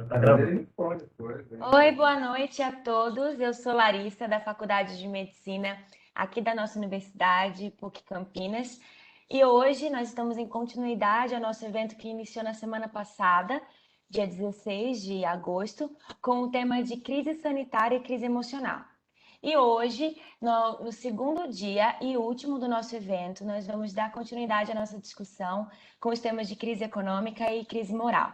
Tá gravando. Oi, boa noite a todos. Eu sou Larissa, da Faculdade de Medicina aqui da nossa universidade, PUC Campinas. E hoje nós estamos em continuidade ao nosso evento que iniciou na semana passada, dia 16 de agosto, com o tema de crise sanitária e crise emocional. E hoje, no segundo dia e último do nosso evento, nós vamos dar continuidade à nossa discussão com os temas de crise econômica e crise moral.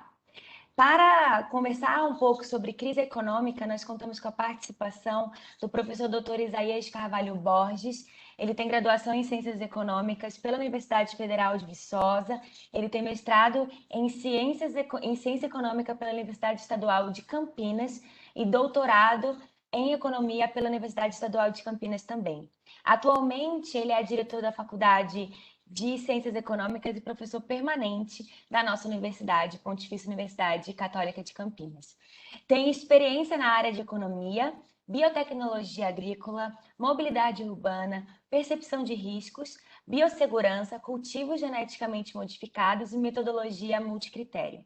Para conversar um pouco sobre crise econômica, nós contamos com a participação do professor Dr. Isaías Carvalho Borges. Ele tem graduação em Ciências Econômicas pela Universidade Federal de Viçosa. Ele tem mestrado em Ciência Econômica pela Universidade Estadual de Campinas e doutorado em Economia pela Universidade Estadual de Campinas também. Atualmente, ele é diretor da Faculdade de Ciências Econômicas e professor permanente da nossa universidade, Pontifícia Universidade Católica de Campinas. Tem experiência na área de economia, biotecnologia agrícola, mobilidade urbana, percepção de riscos, biossegurança, cultivos geneticamente modificados e metodologia multicritério.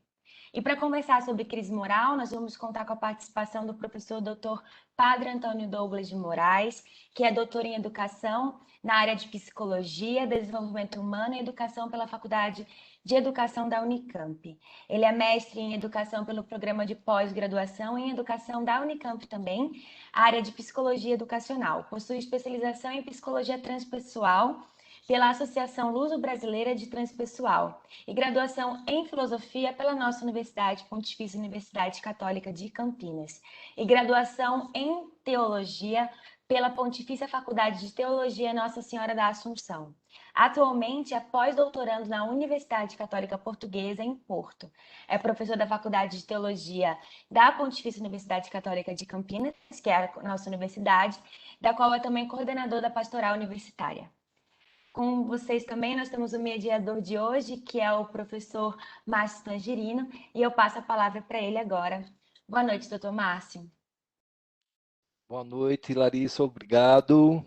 E para conversar sobre crise moral, nós vamos contar com a participação do professor Dr. Padre Antônio Douglas de Moraes, que é doutor em educação na área de psicologia, desenvolvimento humano e educação pela Faculdade de Educação da Unicamp. Ele é mestre em educação pelo programa de pós-graduação em educação da Unicamp também, área de psicologia educacional. Possui especialização em psicologia transpessoal pela Associação Luso-Brasileira de Transpessoal e graduação em Filosofia pela nossa Universidade, Pontifícia Universidade Católica de Campinas, e graduação em Teologia pela Pontifícia Faculdade de Teologia Nossa Senhora da Assunção. Atualmente é pós-doutorando na Universidade Católica Portuguesa, em Porto. É professor da Faculdade de Teologia da Pontifícia Universidade Católica de Campinas, que é a nossa universidade, da qual é também coordenador da Pastoral Universitária. Com vocês também, nós temos o mediador de hoje, que é o professor Márcio Tangerino, e eu passo a palavra para ele agora. Boa noite, doutor Márcio. Boa noite, Larissa, obrigado.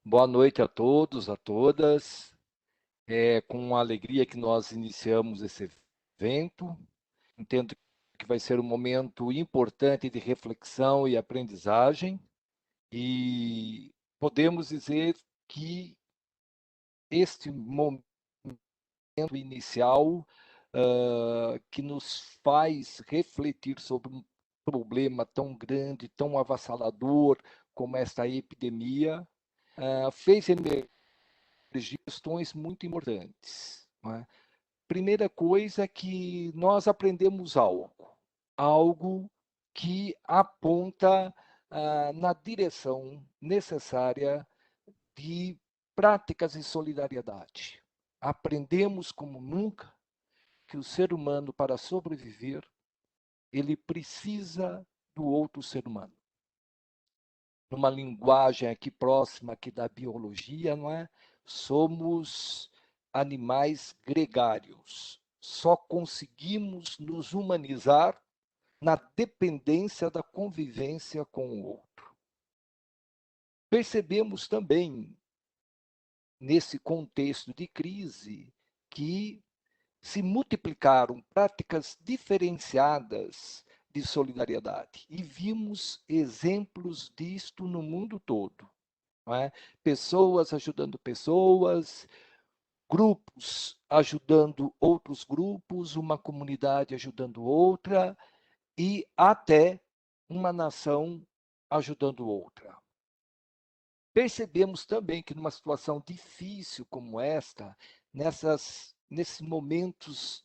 Boa noite a todos, a todas. É com alegria que nós iniciamos esse evento. Entendo que vai ser um momento importante de reflexão e aprendizagem. E podemos dizer que este momento inicial que nos faz refletir sobre um problema tão grande, tão avassalador como esta epidemia, fez emergir questões muito importantes. Não é? Primeira coisa é que nós aprendemos algo que aponta na direção necessária de práticas de solidariedade. Aprendemos como nunca que o ser humano, para sobreviver, ele precisa do outro ser humano. Numa linguagem aqui próxima aqui da biologia, não é? Somos animais gregários. Só conseguimos nos humanizar na dependência da convivência com o outro. Percebemos também, nesse contexto de crise, que se multiplicaram práticas diferenciadas de solidariedade. E vimos exemplos disto no mundo todo. Não é? Pessoas ajudando pessoas, grupos ajudando outros grupos, uma comunidade ajudando outra, e até uma nação ajudando outra. Percebemos também que numa situação difícil como esta, nesses momentos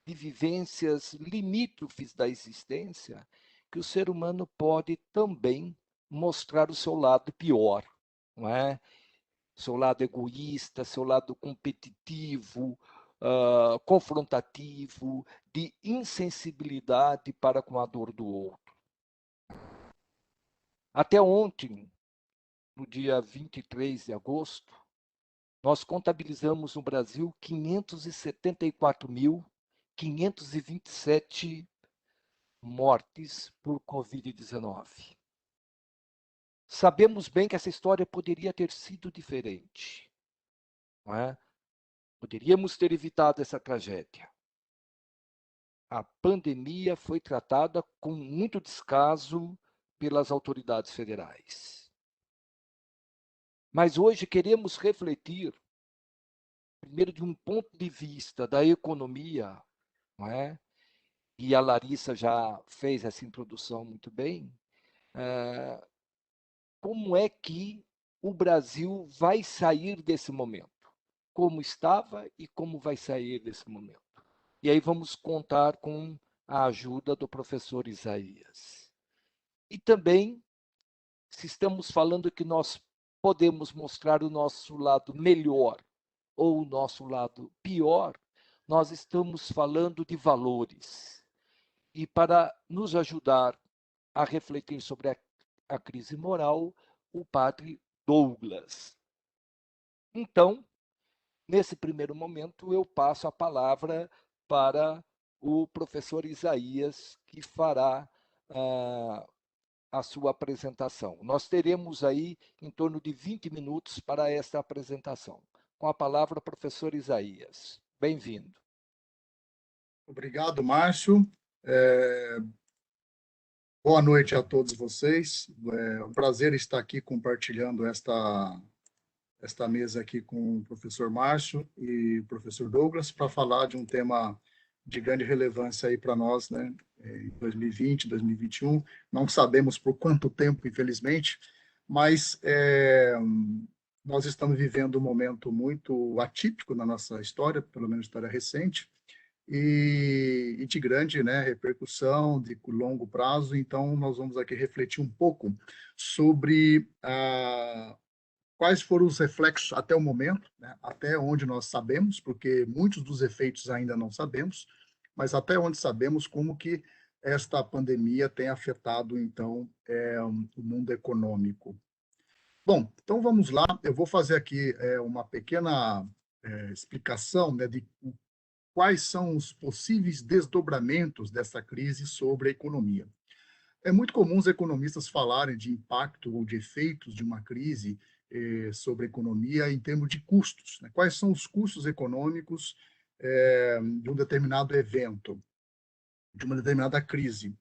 de vivências limítrofes da existência, que o ser humano pode também mostrar o seu lado pior, não é? Seu lado egoísta, seu lado competitivo, confrontativo, de insensibilidade para com a dor do outro. Até ontem, no dia 23 de agosto, nós contabilizamos no Brasil 574.527 mortes por Covid-19. Sabemos bem que essa história poderia ter sido diferente. Não é? Poderíamos ter evitado essa tragédia. a pandemia foi tratada com muito descaso pelas autoridades federais. Mas hoje queremos refletir, primeiro, de um ponto de vista da economia, não é? E a Larissa já fez essa introdução muito bem. Como é que o Brasil vai sair desse momento? Como estava e como vai sair desse momento? E aí vamos contar com a ajuda do professor Isaías. E também, se estamos falando que nós podemos mostrar o nosso lado melhor ou o nosso lado pior, nós estamos falando de valores. E para nos ajudar a refletir sobre a crise moral, o padre Douglas. Então, nesse primeiro momento, eu passo a palavra para o professor Isaías, que fará a sua apresentação. Nós teremos aí em torno de 20 minutos para esta apresentação. Com a palavra, professor Isaías. Bem-vindo. Obrigado, Márcio. Boa noite a todos vocês. É um prazer estar aqui compartilhando esta mesa aqui com o professor Márcio e o professor Douglas para falar de um tema de grande relevância aí para nós, né, em 2020, 2021. Não sabemos por quanto tempo, infelizmente, mas nós estamos vivendo um momento muito atípico na nossa história, pelo menos história recente, e de grande, né, repercussão, de longo prazo. Então, nós vamos aqui refletir um pouco sobre quais foram os reflexos até o momento, né, até onde nós sabemos, porque muitos dos efeitos ainda não sabemos, mas até onde sabemos como que esta pandemia tem afetado, então, o mundo econômico. Bom, então vamos lá. Eu vou fazer aqui uma pequena explicação, né, de quais são os possíveis desdobramentos dessa crise sobre a economia. É muito comum os economistas falarem de impacto ou de efeitos de uma crise sobre a economia em termos de custos, né? Quais são os custos econômicos de um determinado evento, de uma determinada crise?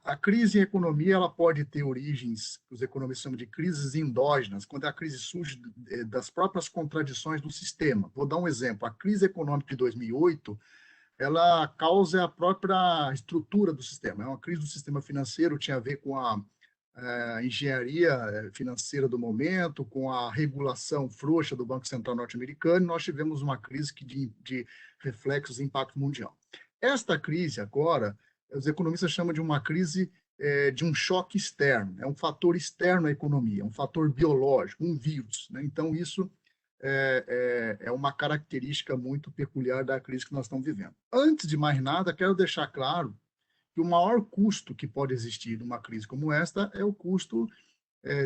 A crise em economia ela pode ter origens, que os economistas chamam de crises endógenas, quando a crise surge das próprias contradições do sistema. Vou dar um exemplo. A crise econômica de 2008, ela causa a própria estrutura do sistema. É uma crise do sistema financeiro, tinha a ver com a engenharia financeira do momento, com a regulação frouxa do Banco Central norte-americano, nós tivemos uma crise de reflexos e impacto mundial. Esta crise agora, os economistas chamam de uma crise de um choque externo, é um fator externo à economia, um fator biológico, um vírus, né? Então, isso é uma característica muito peculiar da crise que nós estamos vivendo. Antes de mais nada, quero deixar claro que o maior custo que pode existir numa crise como esta é o custo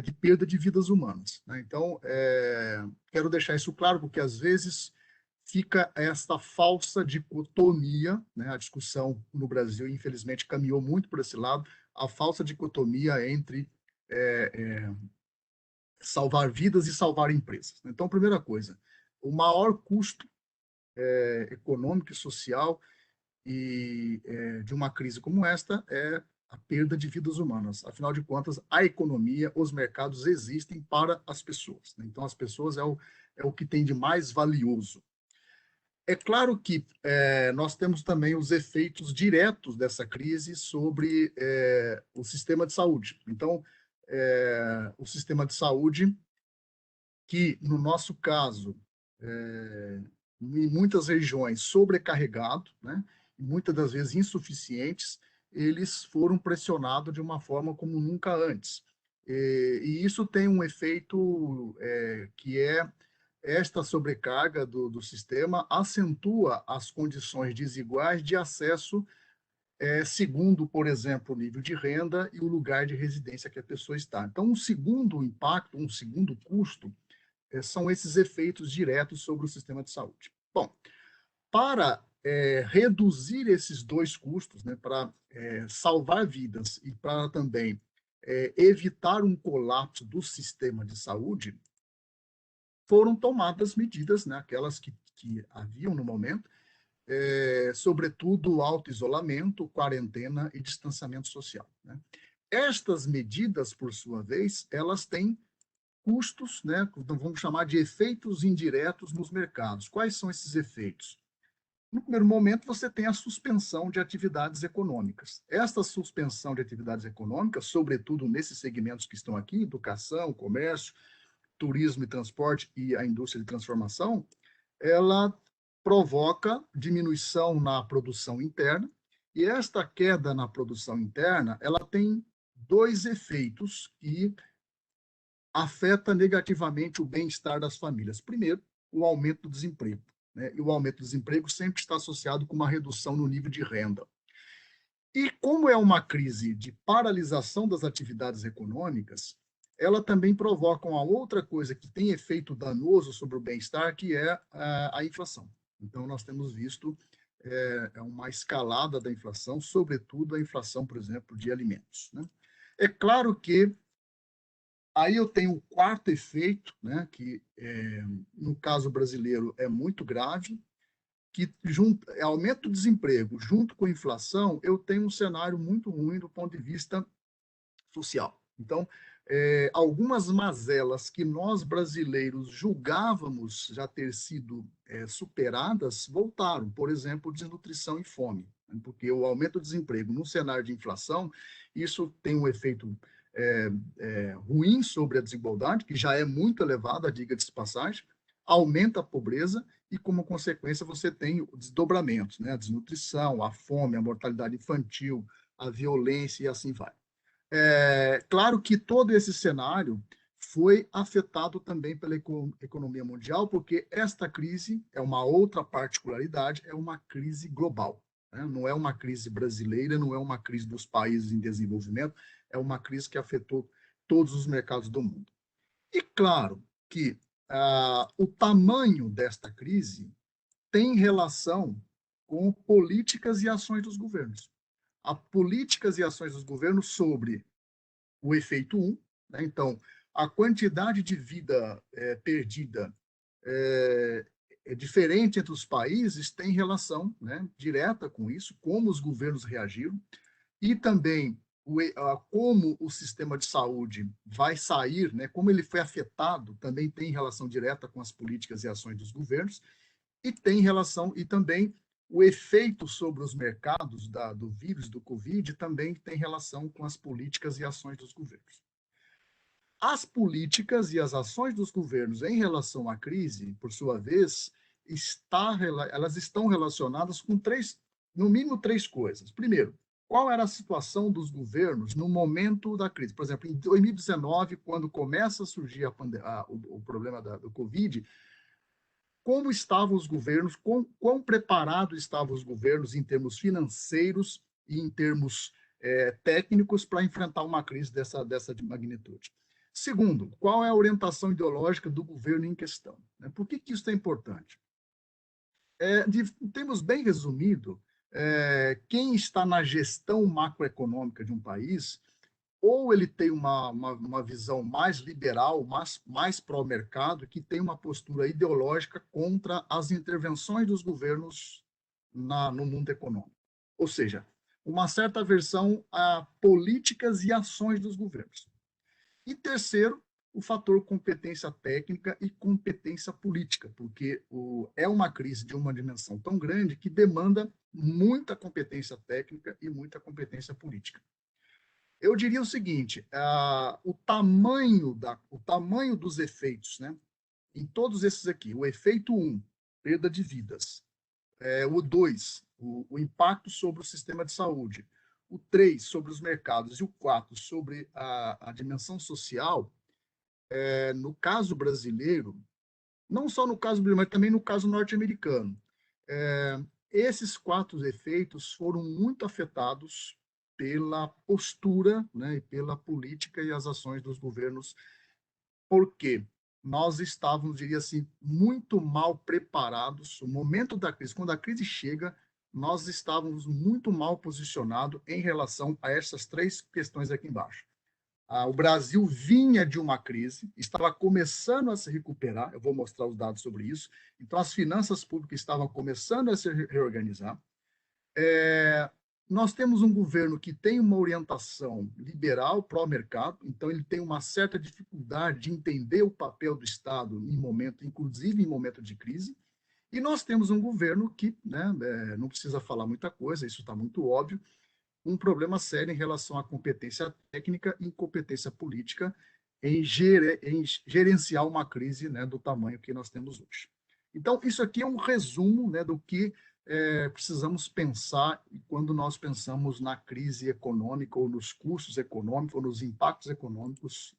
de perda de vidas humanas, né? Então, quero deixar isso claro, porque às vezes fica esta falsa dicotomia, né? A discussão no Brasil, infelizmente, caminhou muito por esse lado, a falsa dicotomia entre salvar vidas e salvar empresas. Então, primeira coisa, o maior custo econômico e social de uma crise como esta é a perda de vidas humanas. Afinal de contas, a economia, os mercados existem para as pessoas, né? Então, as pessoas é o que tem de mais valioso. É claro que nós temos também os efeitos diretos dessa crise sobre o sistema de saúde. Então, o sistema de saúde, que no nosso caso, em muitas regiões sobrecarregado, né, e muitas das vezes insuficientes, eles foram pressionados de uma forma como nunca antes. E isso tem um efeito que esta sobrecarga do sistema acentua as condições desiguais de acesso, segundo, por exemplo, o nível de renda e o lugar de residência que a pessoa está. Então, um segundo impacto, um segundo custo, são esses efeitos diretos sobre o sistema de saúde. Bom, para reduzir esses dois custos, né, para salvar vidas e para também evitar um colapso do sistema de saúde, foram tomadas medidas, né, aquelas que haviam no momento, sobretudo auto-isolamento, quarentena e distanciamento social, né? Estas medidas, por sua vez, elas têm custos, né? Então, vamos chamar de efeitos indiretos nos mercados. Quais são esses efeitos? No primeiro momento, você tem a suspensão de atividades econômicas. Esta suspensão de atividades econômicas, sobretudo nesses segmentos que estão aqui, educação, comércio, turismo e transporte e a indústria de transformação, ela provoca diminuição na produção interna, e esta queda na produção interna, ela tem dois efeitos que afeta negativamente o bem-estar das famílias. Primeiro, o aumento do desemprego, né? E o aumento do desemprego sempre está associado com uma redução no nível de renda. E como é uma crise de paralisação das atividades econômicas, ela também provoca uma outra coisa que tem efeito danoso sobre o bem-estar, que é a inflação. Então, nós temos visto uma escalada da inflação, sobretudo a inflação, por exemplo, de alimentos, né? É claro que aí eu tenho um quarto efeito, né, que no caso brasileiro é muito grave, que aumento do desemprego junto com a inflação, eu tenho um cenário muito ruim do ponto de vista social. Então, algumas mazelas que nós brasileiros julgávamos já ter sido superadas, voltaram. Por exemplo, desnutrição e fome, né? Porque o aumento do desemprego num cenário de inflação, isso tem um efeito ruim sobre a desigualdade, que já é muito elevada, diga-se de passagem, aumenta a pobreza e, como consequência, você tem desdobramentos, né? A desnutrição, a fome, a mortalidade infantil, a violência e assim vai. Claro que todo esse cenário foi afetado também pela economia mundial, porque esta crise é uma outra particularidade, é uma crise global, né? Não é uma crise brasileira, não é uma crise dos países em desenvolvimento, é uma crise que afetou todos os mercados do mundo. E claro que o tamanho desta crise tem relação com políticas e ações dos governos. As políticas e ações dos governos sobre o efeito 1, né? Então, a quantidade de vida perdida é diferente entre os países, tem relação, né, direta com isso, como os governos reagiram, e também como o sistema de saúde vai sair, né, como ele foi afetado, também tem relação direta com as políticas e ações dos governos, e tem relação, e também o efeito sobre os mercados do vírus, do Covid, também tem relação com as políticas e ações dos governos. As políticas e as ações dos governos em relação à crise, por sua vez, elas estão relacionadas com no mínimo três coisas. Primeiro, qual era a situação dos governos no momento da crise? Por exemplo, em 2019, quando começa a surgir o problema do Covid, como estavam os governos, quão preparados estavam os governos em termos financeiros e em termos técnicos para enfrentar uma crise dessa magnitude. Segundo, qual é a orientação ideológica do governo em questão? Por que isso é importante? Em termos bem resumido, quem está na gestão macroeconômica de um país, ou ele tem uma visão mais liberal, mais pró-mercado, que tem uma postura ideológica contra as intervenções dos governos no mundo econômico. Ou seja, uma certa aversão a políticas e ações dos governos. E terceiro, o fator competência técnica e competência política, porque é uma crise de uma dimensão tão grande que demanda muita competência técnica e muita competência política. Eu diria o seguinte, o tamanho dos efeitos, né, em todos esses aqui, o efeito 1, perda de vidas, o 2, o impacto sobre o sistema de saúde, o 3, sobre os mercados, e o 4, sobre a dimensão social, no caso brasileiro, não só no caso brasileiro, mas também no caso norte-americano, esses 4 efeitos foram muito afetados pela postura, né, e pela política e as ações dos governos, porque nós estávamos, diria assim, muito mal preparados. No momento da crise, quando a crise chega, nós estávamos muito mal posicionados em relação a essas 3 questões aqui embaixo. O Brasil vinha de uma crise, estava começando a se recuperar, eu vou mostrar os dados sobre isso. Então, as finanças públicas estavam começando a se reorganizar. Nós temos um governo que tem uma orientação liberal, pró-mercado, então ele tem uma certa dificuldade de entender o papel do Estado em momento, inclusive em momento de crise. E nós temos um governo que, né, não precisa falar muita coisa, isso está muito óbvio, um problema sério em relação à competência técnica e incompetência política em gerenciar uma crise, né, do tamanho que nós temos hoje. Então, isso aqui é um resumo, né, do que precisamos pensar quando nós pensamos na crise econômica, ou nos custos econômicos, ou nos impactos econômicos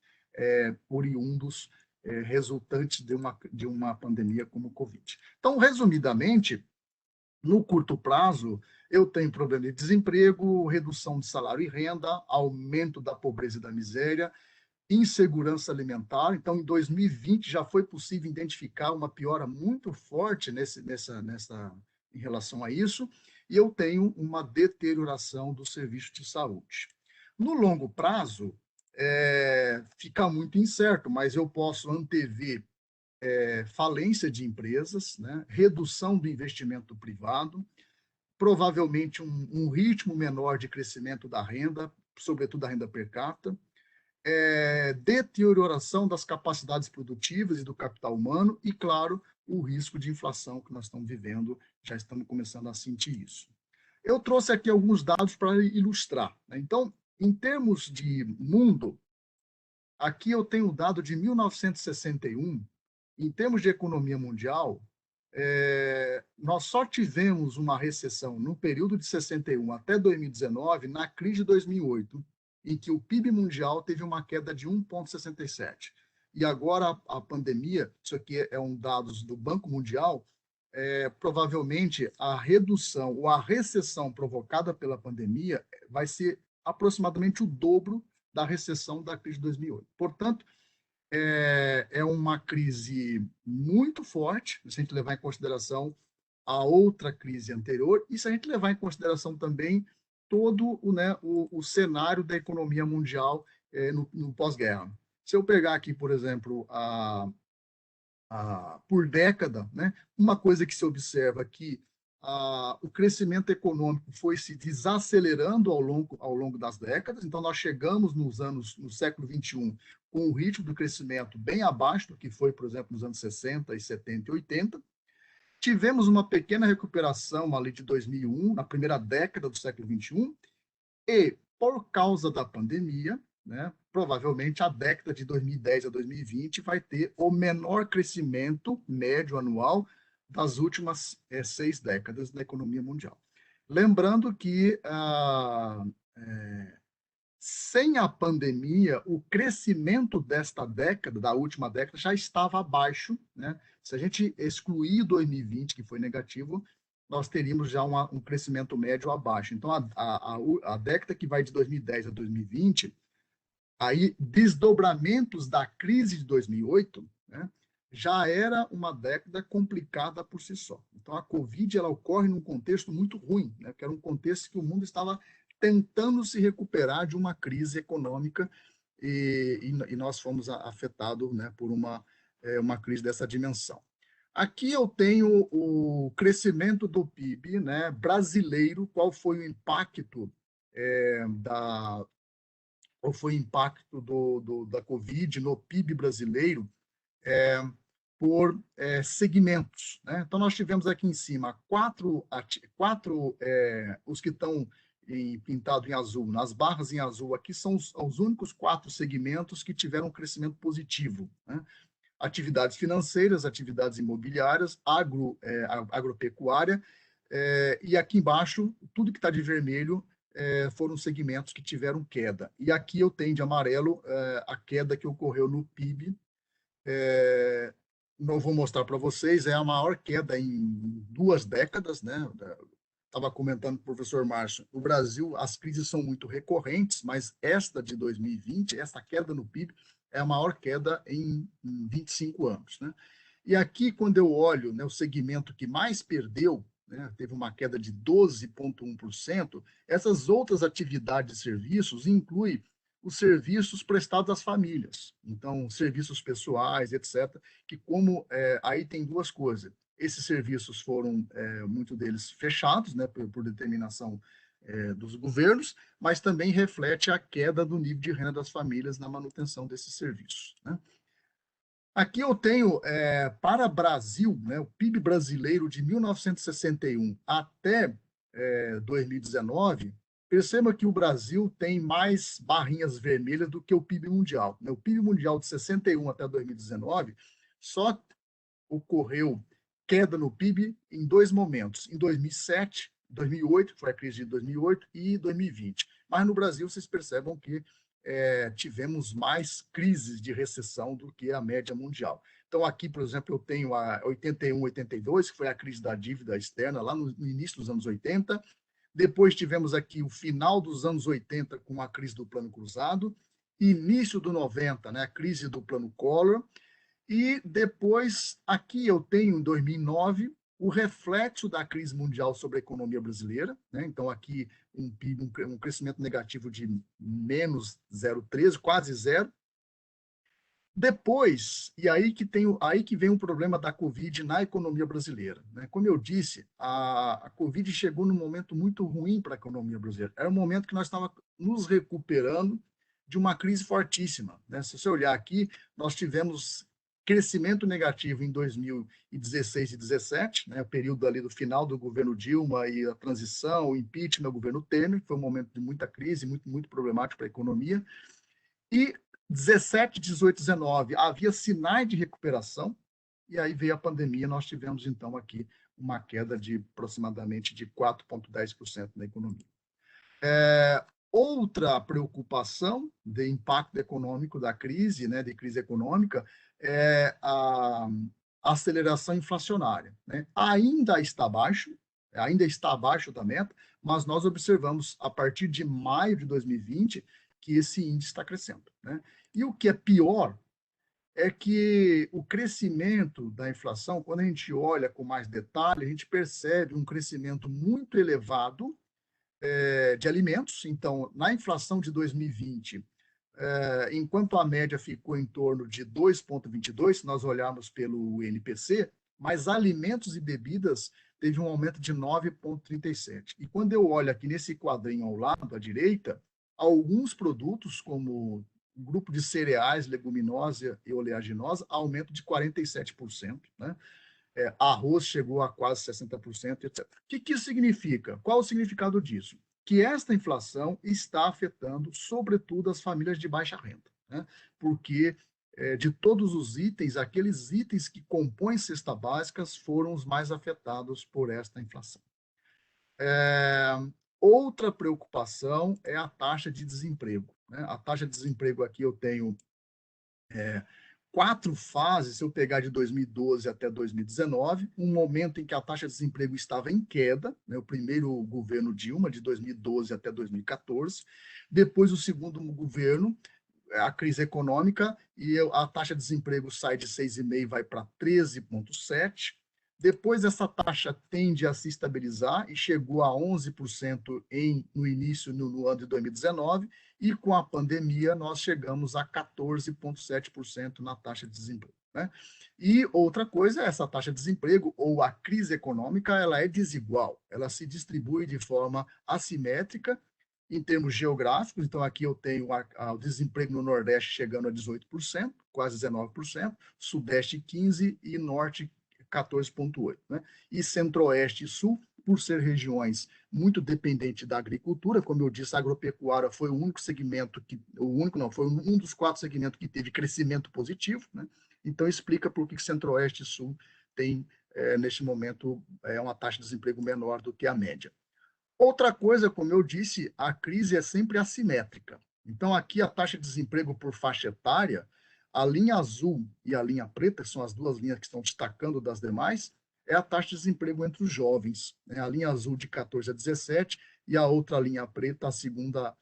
oriundos, resultantes de uma pandemia como o Covid. Então, resumidamente, no curto prazo, eu tenho problema de desemprego, redução de salário e renda, aumento da pobreza e da miséria, insegurança alimentar. Então, em 2020, já foi possível identificar uma piora muito forte em relação a isso, e eu tenho uma deterioração do serviço de saúde. No longo prazo, fica muito incerto, mas eu posso antever falência de empresas, né? Redução do investimento privado, provavelmente um ritmo menor de crescimento da renda, sobretudo da renda per capita, deterioração das capacidades produtivas e do capital humano e, claro, o risco de inflação que nós estamos vivendo, já estamos começando a sentir isso. Eu trouxe aqui alguns dados para ilustrar, né? Então, em termos de mundo, aqui eu tenho o dado de 1961. Em termos de economia mundial, nós só tivemos uma recessão no período de 61 até 2019, na crise de 2008, em que o PIB mundial teve uma queda de 1,67. E agora a pandemia, isso aqui é um dados do Banco Mundial, provavelmente a redução ou a recessão provocada pela pandemia vai ser aproximadamente o dobro da recessão da crise de 2008. Portanto, é uma crise muito forte, se a gente levar em consideração a outra crise anterior, e se a gente levar em consideração também todo o cenário da economia mundial no pós-guerra. Se eu pegar aqui, por exemplo, por década, né, uma coisa que se observa que o crescimento econômico foi se desacelerando ao longo das décadas. Então, nós chegamos no século XXI com um ritmo de crescimento bem abaixo do que foi, por exemplo, nos anos 60, 70 e 80. Tivemos uma pequena recuperação ali de 2001, na primeira década do século XXI, e, por causa da pandemia, né, provavelmente a década de 2010 a 2020 vai ter o menor crescimento médio anual das últimas 6 décadas da economia mundial. Lembrando que, sem a pandemia, o crescimento desta década, da última década, já estava abaixo, né? Se a gente excluir 2020, que foi negativo, nós teríamos já um crescimento médio abaixo. Então, a década que vai de 2010 a 2020, aí desdobramentos da crise de 2008, né, já era uma década complicada por si só. Então, a Covid ela ocorre num contexto muito ruim, né, que era um contexto que o mundo estava tentando se recuperar de uma crise econômica e nós fomos afetados, né, por uma crise dessa dimensão. Aqui eu tenho o crescimento do PIB, né, brasileiro, qual foi o impacto da Covid no PIB brasileiro por segmentos, né? Então, nós tivemos aqui em cima os que estão pintado em azul, nas barras em azul, aqui são os únicos 4 segmentos que tiveram um crescimento positivo, né? Atividades financeiras, atividades imobiliárias, agropecuária, e aqui embaixo, tudo que está de vermelho foram segmentos que tiveram queda. E aqui eu tenho de amarelo a queda que ocorreu no PIB. Não vou mostrar para vocês, é a maior queda em 2 décadas, né? Estava comentando com o professor Márcio, no Brasil as crises são muito recorrentes, mas esta de 2020, essa queda no PIB, é a maior queda em 25 anos, né? E aqui, quando eu olho, né, o segmento que mais perdeu, né, teve uma queda de 12,1%, essas outras atividades e serviços incluem os serviços prestados às famílias. Então, serviços pessoais, etc., que aí tem duas coisas. Esses serviços foram, muito deles, fechados, né, por determinação dos governos, mas também reflete a queda do nível de renda das famílias na manutenção desses serviços, né? Aqui eu tenho, para Brasil, né, o PIB brasileiro de 1961 até 2019, perceba que o Brasil tem mais barrinhas vermelhas do que o PIB mundial, né? O PIB mundial de 61 até 2019 só ocorreu queda no PIB em dois momentos, em 2007, 2008, foi a crise de 2008, e 2020. Mas no Brasil, vocês percebam que tivemos mais crises de recessão do que a média mundial. Então, aqui, por exemplo, eu tenho a 81, 82, que foi a crise da dívida externa, lá no início dos anos 80. Depois tivemos aqui o final dos anos 80 com a crise do Plano Cruzado, início do 90, né, a crise do Plano Collor, e depois, aqui eu tenho, em 2009, o reflexo da crise mundial sobre a economia brasileira, né? Então, aqui um PIB, um crescimento negativo de menos 0,13, quase zero. Depois, e aí que vem o problema da Covid na economia brasileira, né? Como eu disse, a Covid chegou num momento muito ruim para a economia brasileira. Era um momento que nós estávamos nos recuperando de uma crise fortíssima, né? Se você olhar aqui, nós tivemos crescimento negativo em 2016 e 2017, né, o período ali do final do governo Dilma e a transição, o impeachment do governo Temer, que foi um momento de muita crise, muito problemático para a economia. E 17, 18, 19 havia sinais de recuperação, e aí veio a pandemia, nós tivemos então aqui uma queda de aproximadamente de 4,10% na economia. Outra preocupação de impacto econômico da crise, né, de crise econômica, é a aceleração inflacionária, né? Ainda está abaixo da meta, mas nós observamos a partir de maio de 2020 que esse índice está crescendo, né? E o que é pior é que o crescimento da inflação, quando a gente olha com mais detalhe, a gente percebe um crescimento muito elevado de alimentos. Então, na inflação de 2020, enquanto a média ficou em torno de 2,22, se nós olharmos pelo INPC, mas alimentos e bebidas teve um aumento de 9,37. E quando eu olho aqui nesse quadrinho ao lado, à direita, alguns produtos, como o grupo de cereais, leguminosa e oleaginosa, aumento de 47%, né? Arroz chegou a quase 60%, etc. O que isso significa? Qual o significado disso? Que esta inflação está afetando, sobretudo, as famílias de baixa renda, né? Porque de todos os itens, aqueles itens que compõem cesta básicas foram os mais afetados por esta inflação. Outra preocupação é a taxa de desemprego, né? A taxa de desemprego aqui eu tenho 4 fases, se eu pegar de 2012 até 2019, um momento em que a taxa de desemprego estava em queda, né, o primeiro governo Dilma, de 2012 até 2014, depois o segundo governo, a crise econômica, e a taxa de desemprego sai de 6,5% e vai para 13,7%. Depois essa taxa tende a se estabilizar e chegou a 11% no início, no ano de 2019, e com a pandemia nós chegamos a 14,7% na taxa de desemprego, né? E outra coisa, essa taxa de desemprego ou a crise econômica, ela é desigual, ela se distribui de forma assimétrica em termos geográficos. Então aqui eu tenho o desemprego no Nordeste chegando a 18%, quase 19%, Sudeste 15% e Norte 14,8%, né? E Centro-Oeste e Sul, por ser regiões muito dependentes da agricultura, como eu disse, a agropecuária foi o único segmento foi um dos 4 segmentos que teve crescimento positivo, né? Então explica por que Centro-Oeste e Sul tem, neste momento, uma taxa de desemprego menor do que a média. Outra coisa, como eu disse, a crise é sempre assimétrica. Então aqui a taxa de desemprego por faixa etária, a linha azul e a linha preta, que são as duas linhas que estão destacando das demais, é a taxa de desemprego entre os jovens, né? A linha azul de 14 a 17 e a outra linha preta, a segunda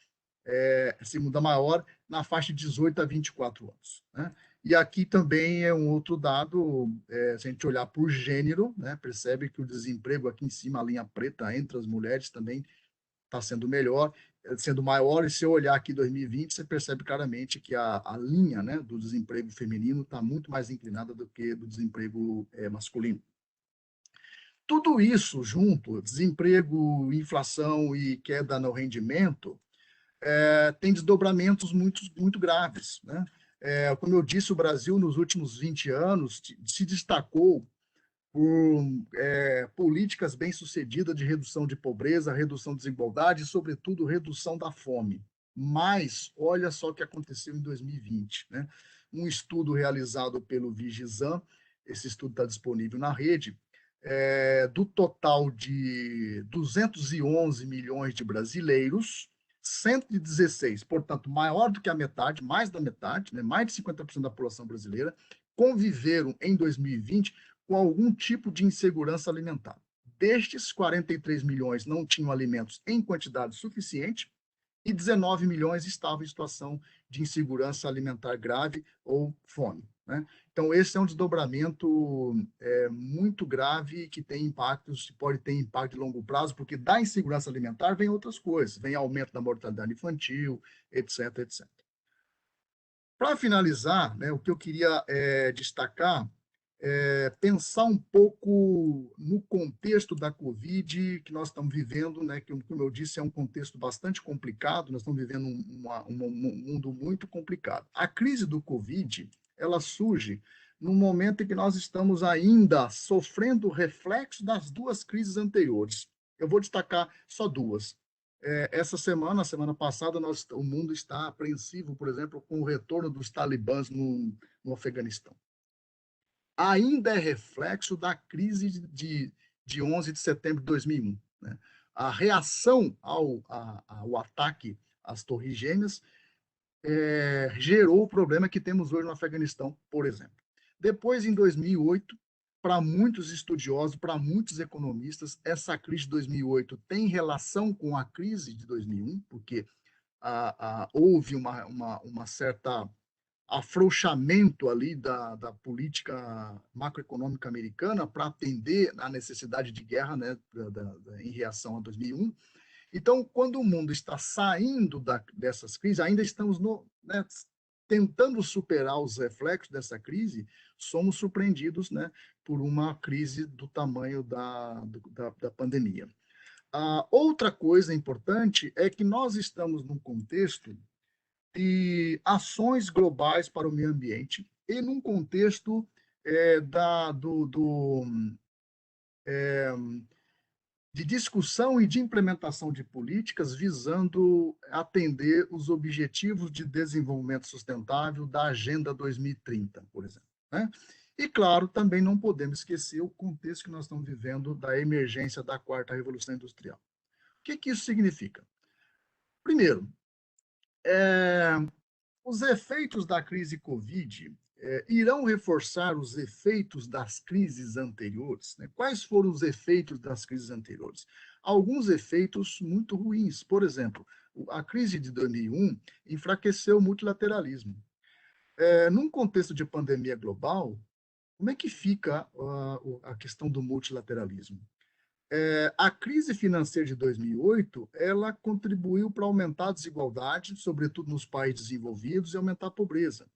maior, na faixa de 18 a 24 anos, né? E aqui também é um outro dado, se a gente olhar por gênero, né, percebe que o desemprego aqui em cima, a linha preta, entre as mulheres também está sendo melhor, sendo maior, e se eu olhar aqui 2020, você percebe claramente que a linha, né, do desemprego feminino está muito mais inclinada do que do desemprego masculino. Tudo isso junto, desemprego, inflação e queda no rendimento, tem desdobramentos muito graves, né? Como eu disse, o Brasil, nos últimos 20 anos, se destacou por políticas bem-sucedidas de redução de pobreza, redução de desigualdade e, sobretudo, redução da fome. Mas, olha só o que aconteceu em 2020, né? Um estudo realizado pelo Vigisan, esse estudo está disponível na rede, do total de 211 milhões de brasileiros, 116, portanto, maior do que a metade, mais da metade, né, mais de 50% da população brasileira, conviveram em 2020 com algum tipo de insegurança alimentar. Destes, 43 milhões não tinham alimentos em quantidade suficiente e 19 milhões estavam em situação de insegurança alimentar grave ou fome, né? Então, esse é um desdobramento muito grave que tem impactos, pode ter impacto de longo prazo, porque da insegurança alimentar vem outras coisas, vem aumento da mortalidade infantil, etc, etc. Para finalizar, né, o que eu queria destacar pensar um pouco no contexto da Covid que nós estamos vivendo, né, que, como eu disse, é um contexto bastante complicado, nós estamos vivendo um mundo muito complicado. A crise do Covid, ela surge no momento em que nós estamos ainda sofrendo o reflexo das duas crises anteriores. Eu vou destacar só duas. Essa semana, a semana passada, o mundo está apreensivo, por exemplo, com o retorno dos talibãs no Afeganistão. Ainda é reflexo da crise de 11 de setembro de 2001. Né? A reação ao ataque às Torres Gêmeas gerou o problema que temos hoje no Afeganistão, por exemplo. Depois, em 2008, para muitos estudiosos, para muitos economistas, essa crise de 2008 tem relação com a crise de 2001, porque houve uma certa afrouxamento ali da política macroeconômica americana para atender à necessidade de guerra, né, em reação a 2001. Então, quando o mundo está saindo dessas crises, ainda estamos né, tentando superar os reflexos dessa crise, somos surpreendidos, né, por uma crise do tamanho da pandemia. Outra coisa importante é que nós estamos num contexto de ações globais para o meio ambiente e num contexto de discussão e de implementação de políticas visando atender os objetivos de desenvolvimento sustentável da Agenda 2030, por exemplo, né? E, claro, também não podemos esquecer o contexto que nós estamos vivendo da emergência da quarta revolução industrial. O que isso significa? Primeiro, os efeitos da crise Covid irão reforçar os efeitos das crises anteriores, né? Quais foram os efeitos das crises anteriores? Alguns efeitos muito ruins. Por exemplo, a crise de 2001 enfraqueceu o multilateralismo. Num contexto de pandemia global, como é que fica a questão do multilateralismo? A crise financeira de 2008, ela contribuiu para aumentar a desigualdade, sobretudo nos países desenvolvidos, e aumentar a pobreza.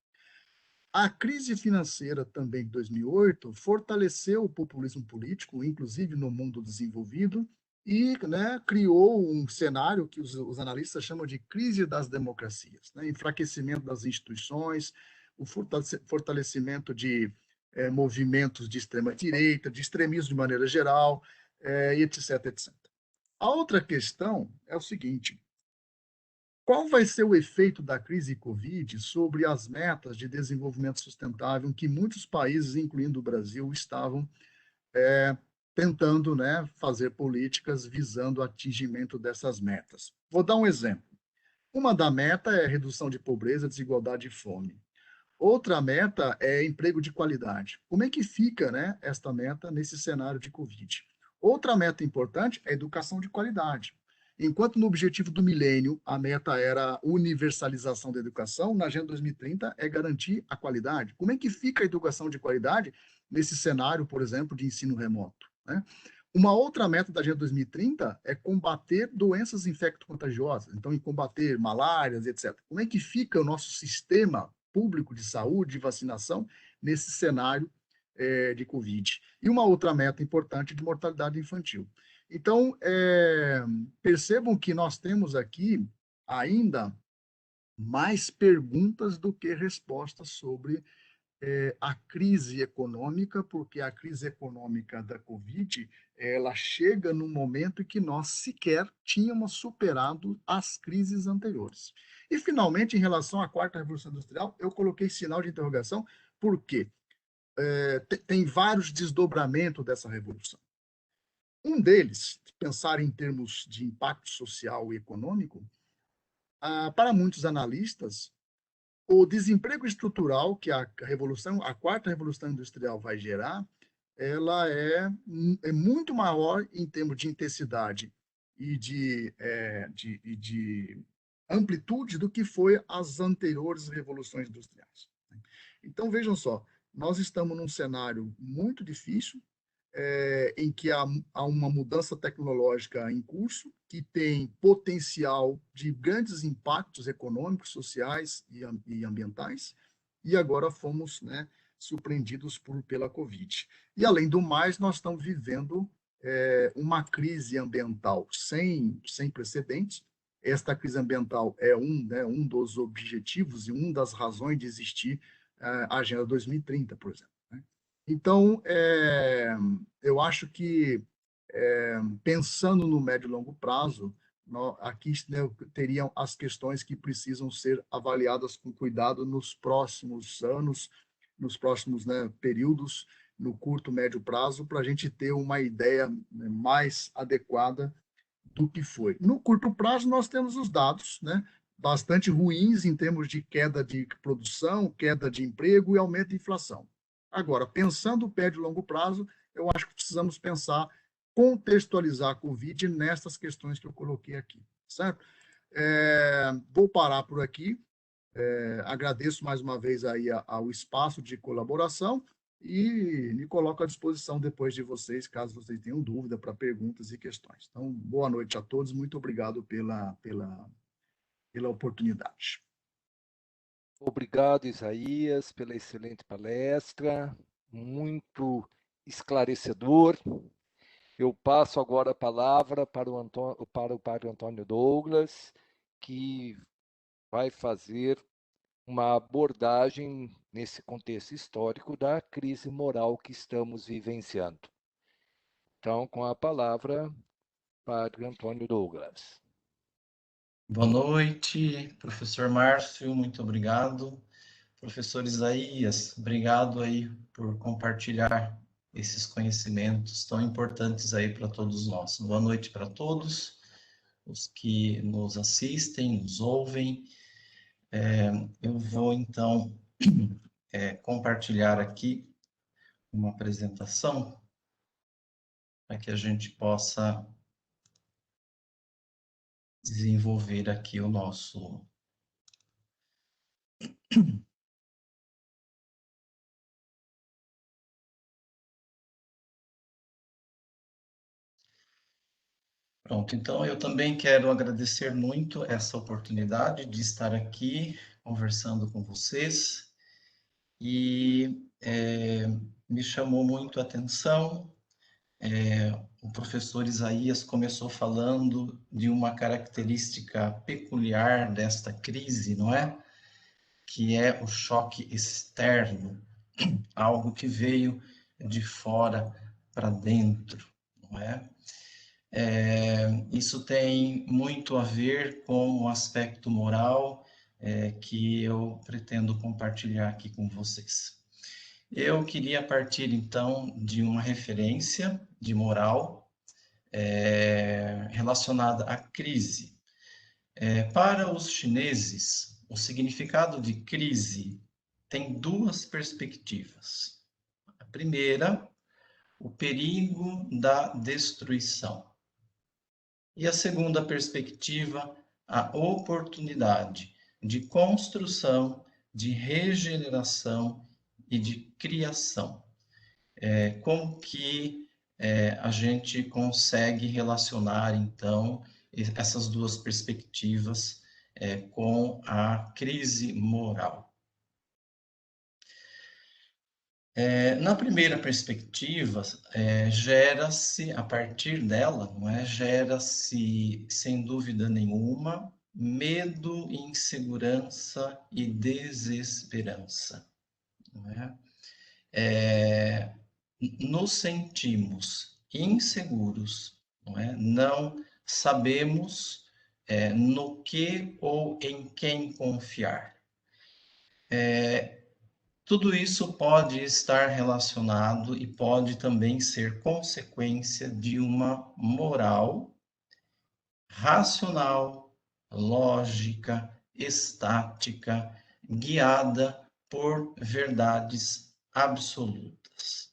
A crise financeira também de 2008 fortaleceu o populismo político, inclusive no mundo desenvolvido, e, né, criou um cenário que os analistas chamam de crise das democracias, né? Enfraquecimento das instituições, o fortalecimento de movimentos de extrema-direita, de extremismo de maneira geral, etc, etc. A outra questão é o seguinte: qual vai ser o efeito da crise Covid sobre as metas de desenvolvimento sustentável que muitos países, incluindo o Brasil, estavam tentando, né, fazer políticas visando o atingimento dessas metas? Vou dar um exemplo. Uma da meta é redução de pobreza, desigualdade e fome. Outra meta é emprego de qualidade. Como é que fica, né, esta meta nesse cenário de Covid? Outra meta importante é educação de qualidade. Enquanto no objetivo do milênio a meta era universalização da educação, na Agenda 2030 é garantir a qualidade. Como é que fica a educação de qualidade nesse cenário, por exemplo, de ensino remoto, né? Uma outra meta da Agenda 2030 é combater doenças infecto-contagiosas, então, em combater malárias, etc. Como é que fica o nosso sistema público de saúde, de vacinação, nesse cenário de Covid? E uma outra meta importante de mortalidade infantil. Então, percebam que nós temos aqui ainda mais perguntas do que respostas sobre a crise econômica, porque a crise econômica da Covid, ela chega no momento em que nós sequer tínhamos superado as crises anteriores. E, finalmente, em relação à quarta revolução industrial, eu coloquei sinal de interrogação, porque tem vários desdobramentos dessa revolução. Um deles, pensar em termos de impacto social e econômico, para muitos analistas, o desemprego estrutural que a quarta revolução industrial vai gerar, ela é muito maior em termos de intensidade e de amplitude do que foi as anteriores revoluções industriais. Então, vejam só, nós estamos num cenário muito difícil, em que há uma mudança tecnológica em curso, que tem potencial de grandes impactos econômicos, sociais e ambientais, e agora fomos, né, surpreendidos pela Covid. E, além do mais, nós estamos vivendo uma crise ambiental sem precedentes. Esta crise ambiental é um dos objetivos e uma das razões de existir a Agenda 2030, por exemplo. Então, eu acho que, pensando no médio e longo prazo, aqui, né, teriam as questões que precisam ser avaliadas com cuidado nos próximos anos, nos próximos, né, períodos, no curto, médio prazo, para a gente ter uma ideia, né, mais adequada do que foi. No curto prazo, nós temos os dados, né, bastante ruins em termos de queda de produção, queda de emprego e aumento de inflação. Agora, pensando o médio e longo prazo, eu acho que precisamos pensar, contextualizar a Covid nessas questões que eu coloquei aqui, certo? Vou parar por aqui. Agradeço mais uma vez aí ao espaço de colaboração e me coloco à disposição depois de vocês, caso vocês tenham dúvida para perguntas e questões. Então, boa noite a todos, muito obrigado pela oportunidade. Obrigado, Isaías, pela excelente palestra, muito esclarecedor. Eu passo agora a palavra para o Padre Antônio Douglas, que vai fazer uma abordagem nesse contexto histórico da crise moral que estamos vivenciando. Então, com a palavra, Padre Antônio Douglas. Boa noite, professor Márcio, muito obrigado. Professor Isaías, obrigado aí por compartilhar esses conhecimentos tão importantes aí para todos nós. Boa noite para todos os que nos assistem, nos ouvem. Eu vou, então, compartilhar aqui uma apresentação para que a gente possa desenvolver aqui o nosso... Pronto, então eu também quero agradecer muito essa oportunidade de estar aqui conversando com vocês e me chamou muito a atenção. O professor Isaías começou falando de uma característica peculiar desta crise, não é? Que é o choque externo, algo que veio de fora para dentro, não é? Isso tem muito a ver com o aspecto moral que eu pretendo compartilhar aqui com vocês. Eu queria partir, então, de uma referência de moral relacionada à crise. Para os chineses, o significado de crise tem duas perspectivas. A primeira, o perigo da destruição. E a segunda perspectiva, a oportunidade de construção, de regeneração e de criação. Como que a gente consegue relacionar, então, essas duas perspectivas com a crise moral. Na primeira perspectiva, gera-se, a partir dela, não é? Gera-se, sem dúvida nenhuma, medo, insegurança e desesperança. Não é? Nos sentimos inseguros, não é? Não sabemos no que ou em quem confiar. Tudo isso pode estar relacionado e pode também ser consequência de uma moral racional, lógica, estática, guiada por verdades absolutas.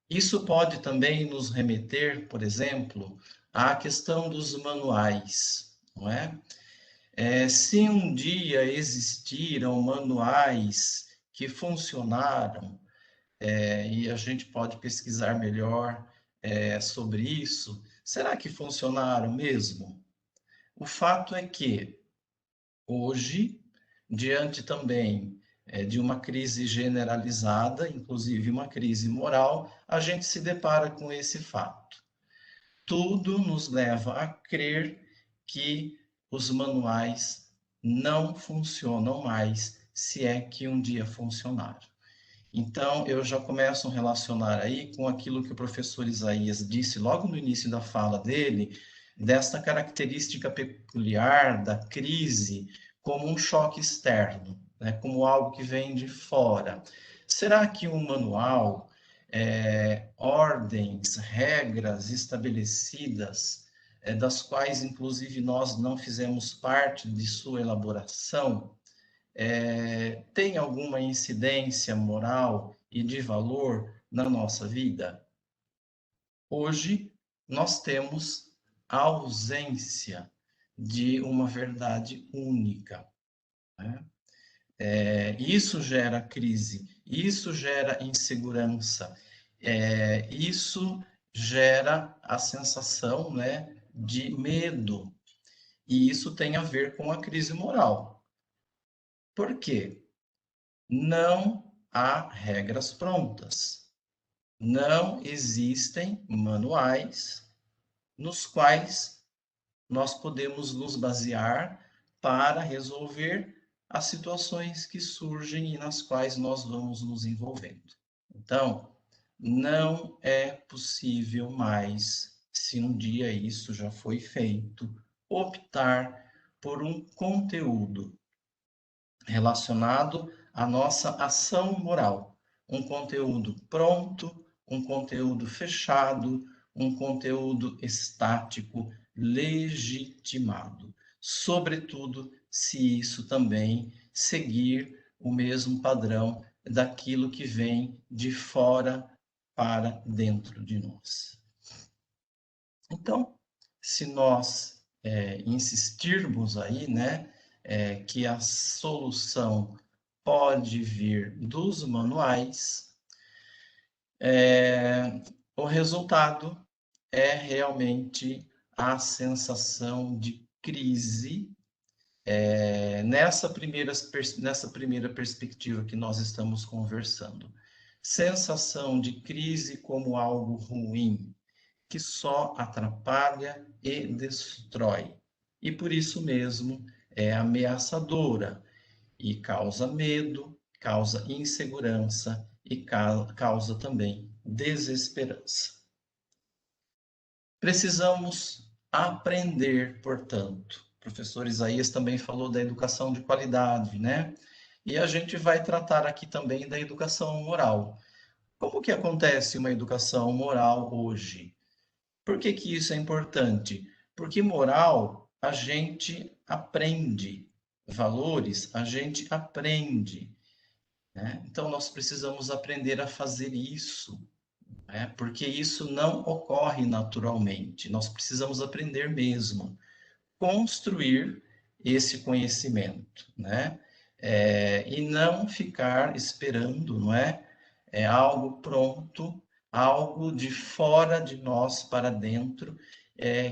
Isso pode também nos remeter, por exemplo, à questão dos manuais, não é? Se um dia existiram manuais que funcionaram, e a gente pode pesquisar melhor sobre isso, será que funcionaram mesmo? O fato é que, hoje, diante também de uma crise generalizada, inclusive uma crise moral, a gente se depara com esse fato. Tudo nos leva a crer que os manuais não funcionam mais, se é que um dia funcionaram. Então, eu já começo a relacionar aí com aquilo que o professor Isaías disse logo no início da fala dele, desta característica peculiar da crise como um choque externo, né? Como algo que vem de fora. Será que um manual, ordens, regras estabelecidas, das quais, inclusive, nós não fizemos parte de sua elaboração, tem alguma incidência moral e de valor na nossa vida? Hoje, nós temos a ausência de uma verdade única, né? Isso gera crise, isso gera insegurança, isso gera a sensação, né, de medo, e isso tem a ver com a crise moral. Por quê? Não há regras prontas. Não existem manuais nos quais nós podemos nos basear para resolver as situações que surgem e nas quais nós vamos nos envolvendo. Então, não é possível mais, se um dia isso já foi feito, optar por um conteúdo relacionado à nossa ação moral. Um conteúdo pronto, um conteúdo fechado, um conteúdo estático, legitimado. Sobretudo, se isso também seguir o mesmo padrão daquilo que vem de fora para dentro de nós. Então, se nós insistirmos aí, né, que a solução pode vir dos manuais, o resultado é realmente a sensação de crise nessa primeira perspectiva que nós estamos conversando. Sensação de crise como algo ruim, que só atrapalha e destrói. E por isso mesmo é ameaçadora e causa medo, causa insegurança e causa também desesperança. Precisamos aprender, portanto. O professor Isaías também falou da educação de qualidade, né? E a gente vai tratar aqui também da educação moral. Como que acontece uma educação moral hoje? Por que que isso é importante? Porque moral a gente aprende, valores a gente aprende, né? Então nós precisamos aprender a fazer isso, né? Porque isso não ocorre naturalmente, nós precisamos aprender mesmo, construir esse conhecimento, né? E não ficar esperando, não é? é algo pronto, algo de fora de nós para dentro,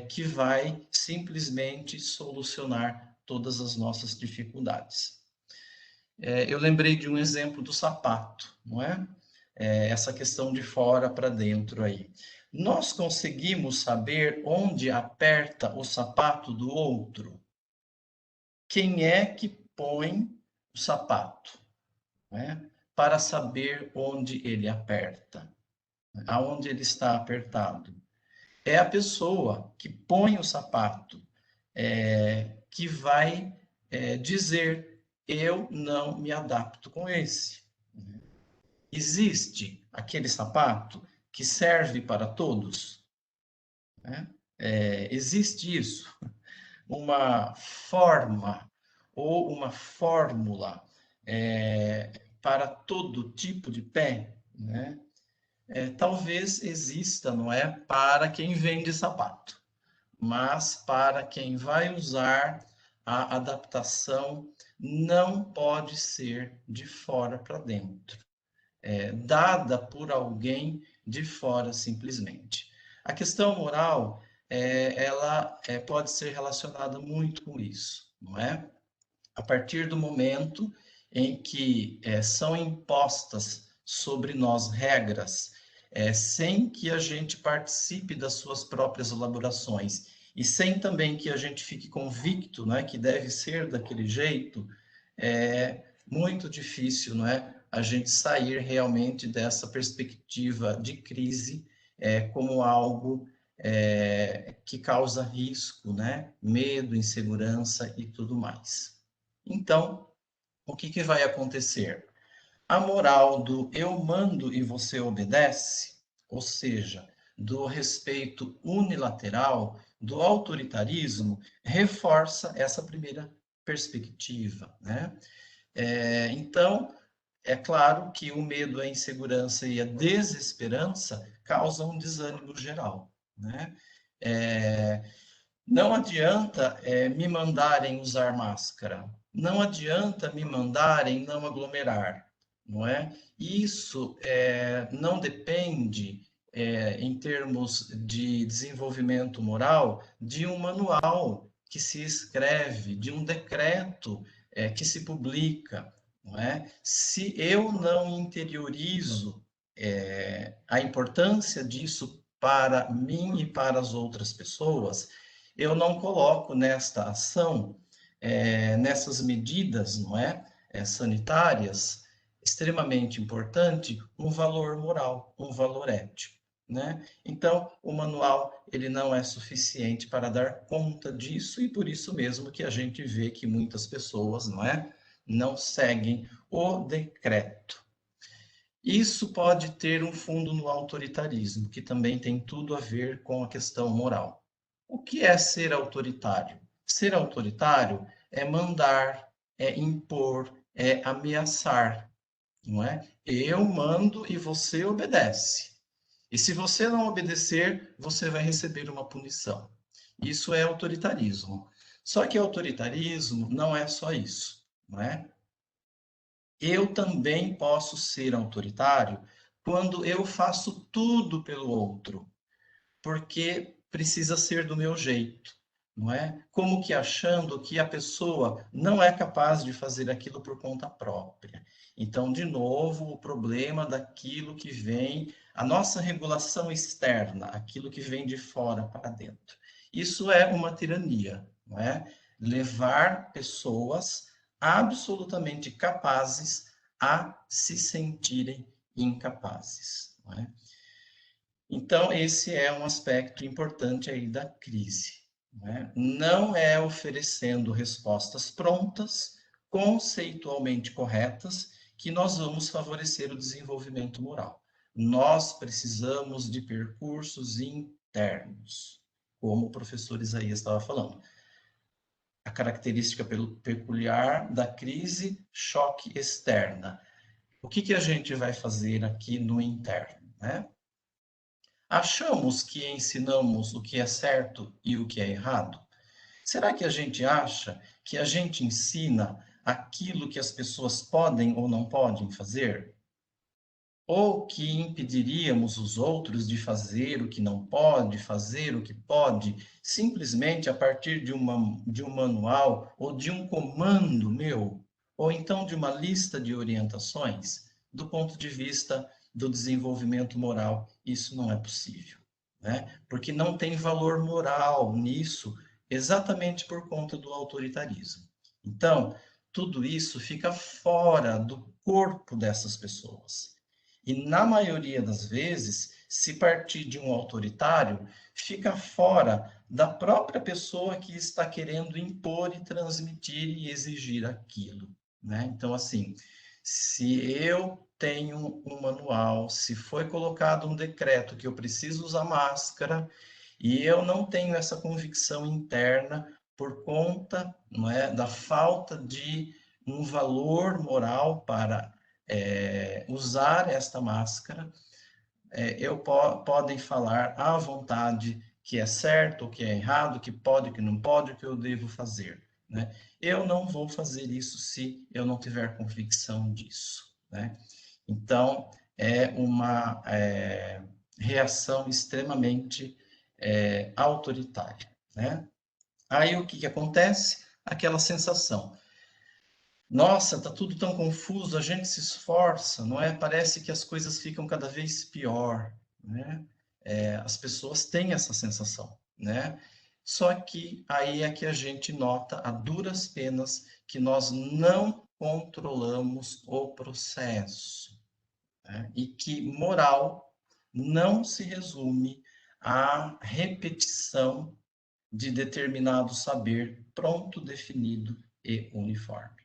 que vai simplesmente solucionar todas as nossas dificuldades. Eu lembrei de um exemplo do sapato, não é? Essa questão de fora para dentro aí. Nós conseguimos saber onde aperta o sapato do outro? Quem é que põe o sapato, né? Para saber onde ele aperta, aonde ele está apertado. É a pessoa que põe o sapato, que vai dizer, eu não me adapto com esse. Existe aquele sapato que serve para todos? Né? Existe isso? Uma forma ou uma fórmula para todo tipo de pé, né? Talvez exista, não é, para quem vende sapato, mas para quem vai usar a adaptação não pode ser de fora para dentro, dada por alguém de fora simplesmente. A questão moral, ela pode ser relacionada muito com isso, não é? A partir do momento em que são impostas sobre nós regras, sem que a gente participe das suas próprias elaborações e sem também que a gente fique convicto, né, que deve ser daquele jeito, é muito difícil, não é, a gente sair realmente dessa perspectiva de crise como algo que causa risco, né, medo, insegurança e tudo mais. Então, o que vai acontecer? A moral do eu mando e você obedece, ou seja, do respeito unilateral, do autoritarismo, reforça essa primeira perspectiva, né? Então, é claro que o medo, a insegurança e a desesperança causam um desânimo geral, né? Não adianta me mandarem usar máscara, não adianta me mandarem não aglomerar, não é? Isso não depende, em termos de desenvolvimento moral, de um manual que se escreve, de um decreto que se publica, não é? Se eu não interiorizo a importância disso para mim e para as outras pessoas, eu não coloco nesta ação, nessas medidas, não é? Sanitárias, extremamente importante, um valor moral, um valor ético, né? Então, o manual, ele não é suficiente para dar conta disso e por isso mesmo que a gente vê que muitas pessoas, não é? Não seguem o decreto. Isso pode ter um fundo no autoritarismo, que também tem tudo a ver com a questão moral. O que é ser autoritário? Ser autoritário é mandar, é impor, é ameaçar, não é? Eu mando e você obedece. E se você não obedecer, você vai receber uma punição. Isso é autoritarismo. Só que autoritarismo não é só isso, não é? Eu também posso ser autoritário quando eu faço tudo pelo outro, porque precisa ser do meu jeito, não é? Como que achando que a pessoa não é capaz de fazer aquilo por conta própria. Então, de novo, o problema daquilo que vem, a nossa regulação externa, aquilo que vem de fora para dentro. Isso é uma tirania, não é? Levar pessoas absolutamente capazes a se sentirem incapazes, não é? Então, esse é um aspecto importante aí da crise, né? Não é oferecendo respostas prontas, conceitualmente corretas, que nós vamos favorecer o desenvolvimento moral. Nós precisamos de percursos internos, como o professor Isaías estava falando. A característica peculiar da crise, choque externa. O que a gente vai fazer aqui no interno, né? Achamos que ensinamos o que é certo e o que é errado? Será que a gente acha que a gente ensina aquilo que as pessoas podem ou não podem fazer? ou que impediríamos os outros de fazer o que não pode, fazer o que pode, simplesmente a partir de um manual ou de um comando meu, ou então de uma lista de orientações, do ponto de vista do desenvolvimento moral, isso não é possível, né? Porque não tem valor moral nisso, exatamente por conta do autoritarismo. Então, tudo isso fica fora do corpo dessas pessoas. E, na maioria das vezes, se partir de um autoritário, fica fora da própria pessoa que está querendo impor e transmitir e exigir aquilo, né? Então, assim, se eu tenho um manual, se foi colocado um decreto que eu preciso usar máscara, e eu não tenho essa convicção interna por conta, não é, da falta de um valor moral para usar esta máscara, podem falar à vontade que é certo, o que é errado, o que pode, o que não pode, o que eu devo fazer, né? Eu não vou fazer isso se eu não tiver convicção disso, né? Então, é uma reação extremamente autoritária, né? Aí o que acontece? Aquela sensação. Nossa, tá tudo tão confuso, a gente se esforça, não é? Parece que as coisas ficam cada vez pior, né? As pessoas têm essa sensação, né? Só que aí é que a gente nota a duras penas que nós não controlamos o processo, né? E que moral não se resume à repetição de determinado saber pronto, definido e uniforme.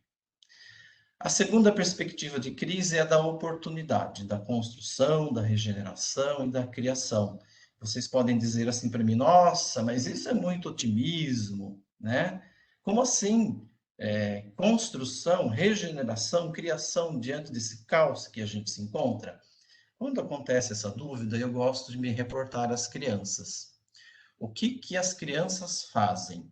A segunda perspectiva de crise é a da oportunidade, da construção, da regeneração e da criação. Vocês podem dizer assim para mim, nossa, mas isso é muito otimismo, né? Como assim? Construção, regeneração, criação diante desse caos que a gente se encontra? Quando acontece essa dúvida, eu gosto de me reportar às crianças. O que as crianças fazem?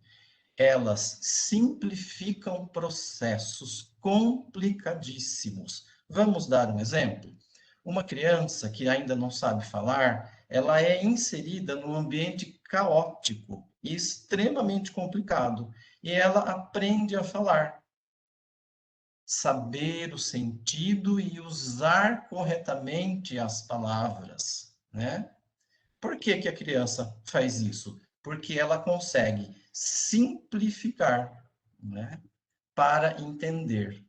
Elas simplificam processos complicadíssimos. Vamos dar um exemplo? Uma criança que ainda não sabe falar, ela é inserida num ambiente caótico e extremamente complicado, e ela aprende a falar. Saber o sentido e usar corretamente as palavras, né? Por que a criança faz isso? Porque ela consegue simplificar, né, para entender.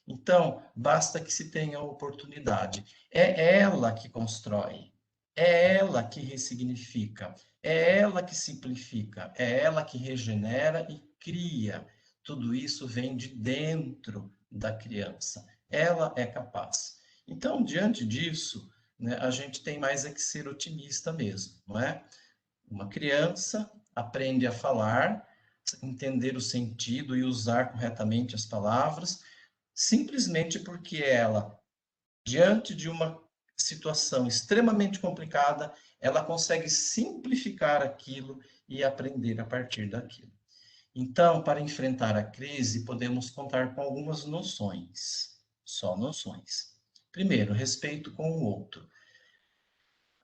Então, basta que se tenha a oportunidade. É ela que constrói, é ela que ressignifica, é ela que simplifica, é ela que regenera e cria. Tudo isso vem de dentro da criança. Ela é capaz. Então, diante disso, né, a gente tem mais é que ser otimista mesmo, não é? Uma criança aprende a falar, entender o sentido e usar corretamente as palavras, simplesmente porque ela, diante de uma situação extremamente complicada, ela consegue simplificar aquilo e aprender a partir daquilo. Então, para enfrentar a crise, podemos contar com algumas noções, só noções. Primeiro, respeito com o outro.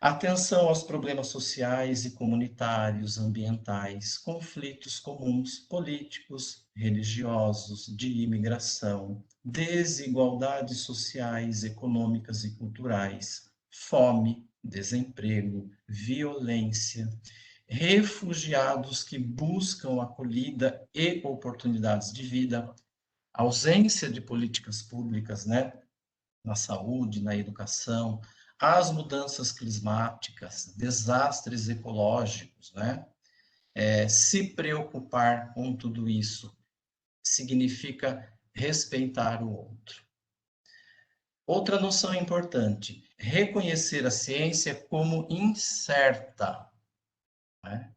Atenção aos problemas sociais e comunitários, ambientais, conflitos comuns políticos, religiosos, de imigração, desigualdades sociais, econômicas e culturais, fome, desemprego, violência, refugiados que buscam acolhida e oportunidades de vida, ausência de políticas públicas, né, na saúde, na educação, as mudanças climáticas, desastres ecológicos, né? Se preocupar com tudo isso significa respeitar o outro. Outra noção importante, reconhecer a ciência como incerta, né?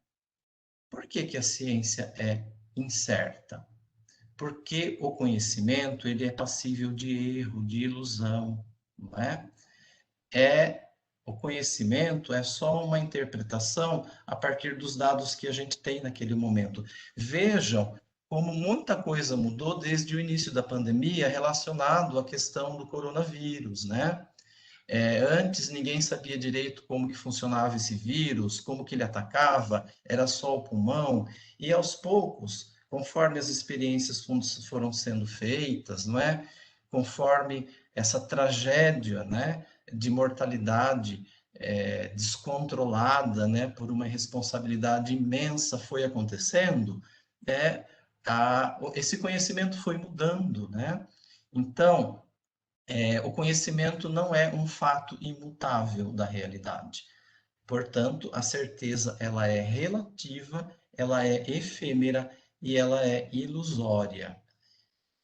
Por que a ciência é incerta? Porque o conhecimento ele é passível de erro, de ilusão, não é? O conhecimento é só uma interpretação a partir dos dados que a gente tem naquele momento. Vejam como muita coisa mudou desde o início da pandemia relacionado à questão do coronavírus, né? Antes ninguém sabia direito como que funcionava esse vírus, como que ele atacava, era só o pulmão, e aos poucos, conforme as experiências foram sendo feitas, não é? Conforme essa tragédia, né, de mortalidade descontrolada, né, por uma responsabilidade imensa foi acontecendo, esse conhecimento foi mudando, né? Então, o conhecimento não é um fato imutável da realidade. Portanto, a certeza ela é relativa, ela é efêmera e ela é ilusória.